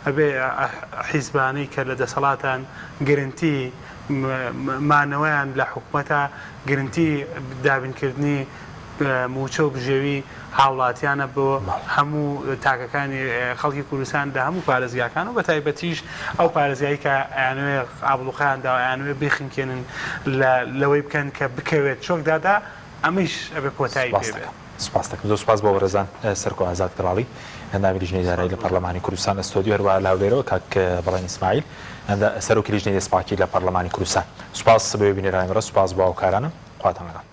ئەبێ حیزبانەی کە لە دەسەڵاتان گرنتی مانەوەیان لە حکوومەتە گرنتی دابینکردنی موچە و بژێوی هاوڵاتیانە بۆ هەموو تاکەکانی خەڵکی کوردستان لە هەموو پارێزگاکان و بە تایبەتیش ئەو پارێزگایی کە ئەیانوێ ئابڵوقیاندا و ئەیانوێ بخینکێنن لەوەی بکەن کە بکەوێت چۆکدادا ئەمەش ئەبێ کۆتایی پێ بێت. سپاس دەکەم زۆر سپاس بۆ بەڕێزان سەرکۆ ئازاد کراڵی هەندامی لیژنەی دارایی لە پەرلەمانی کوردستان لە ستۆدیۆ هەروە لاولێرەوە کاک بەڵێن ئیسماعیل سەرۆکی لیژنەی دەسپاکی لە پەرلەمانی کوردستان سوپاس بۆ بینێرانی بەڕێز سوپاس بۆ هاوکارانم خواتان لەگەڵ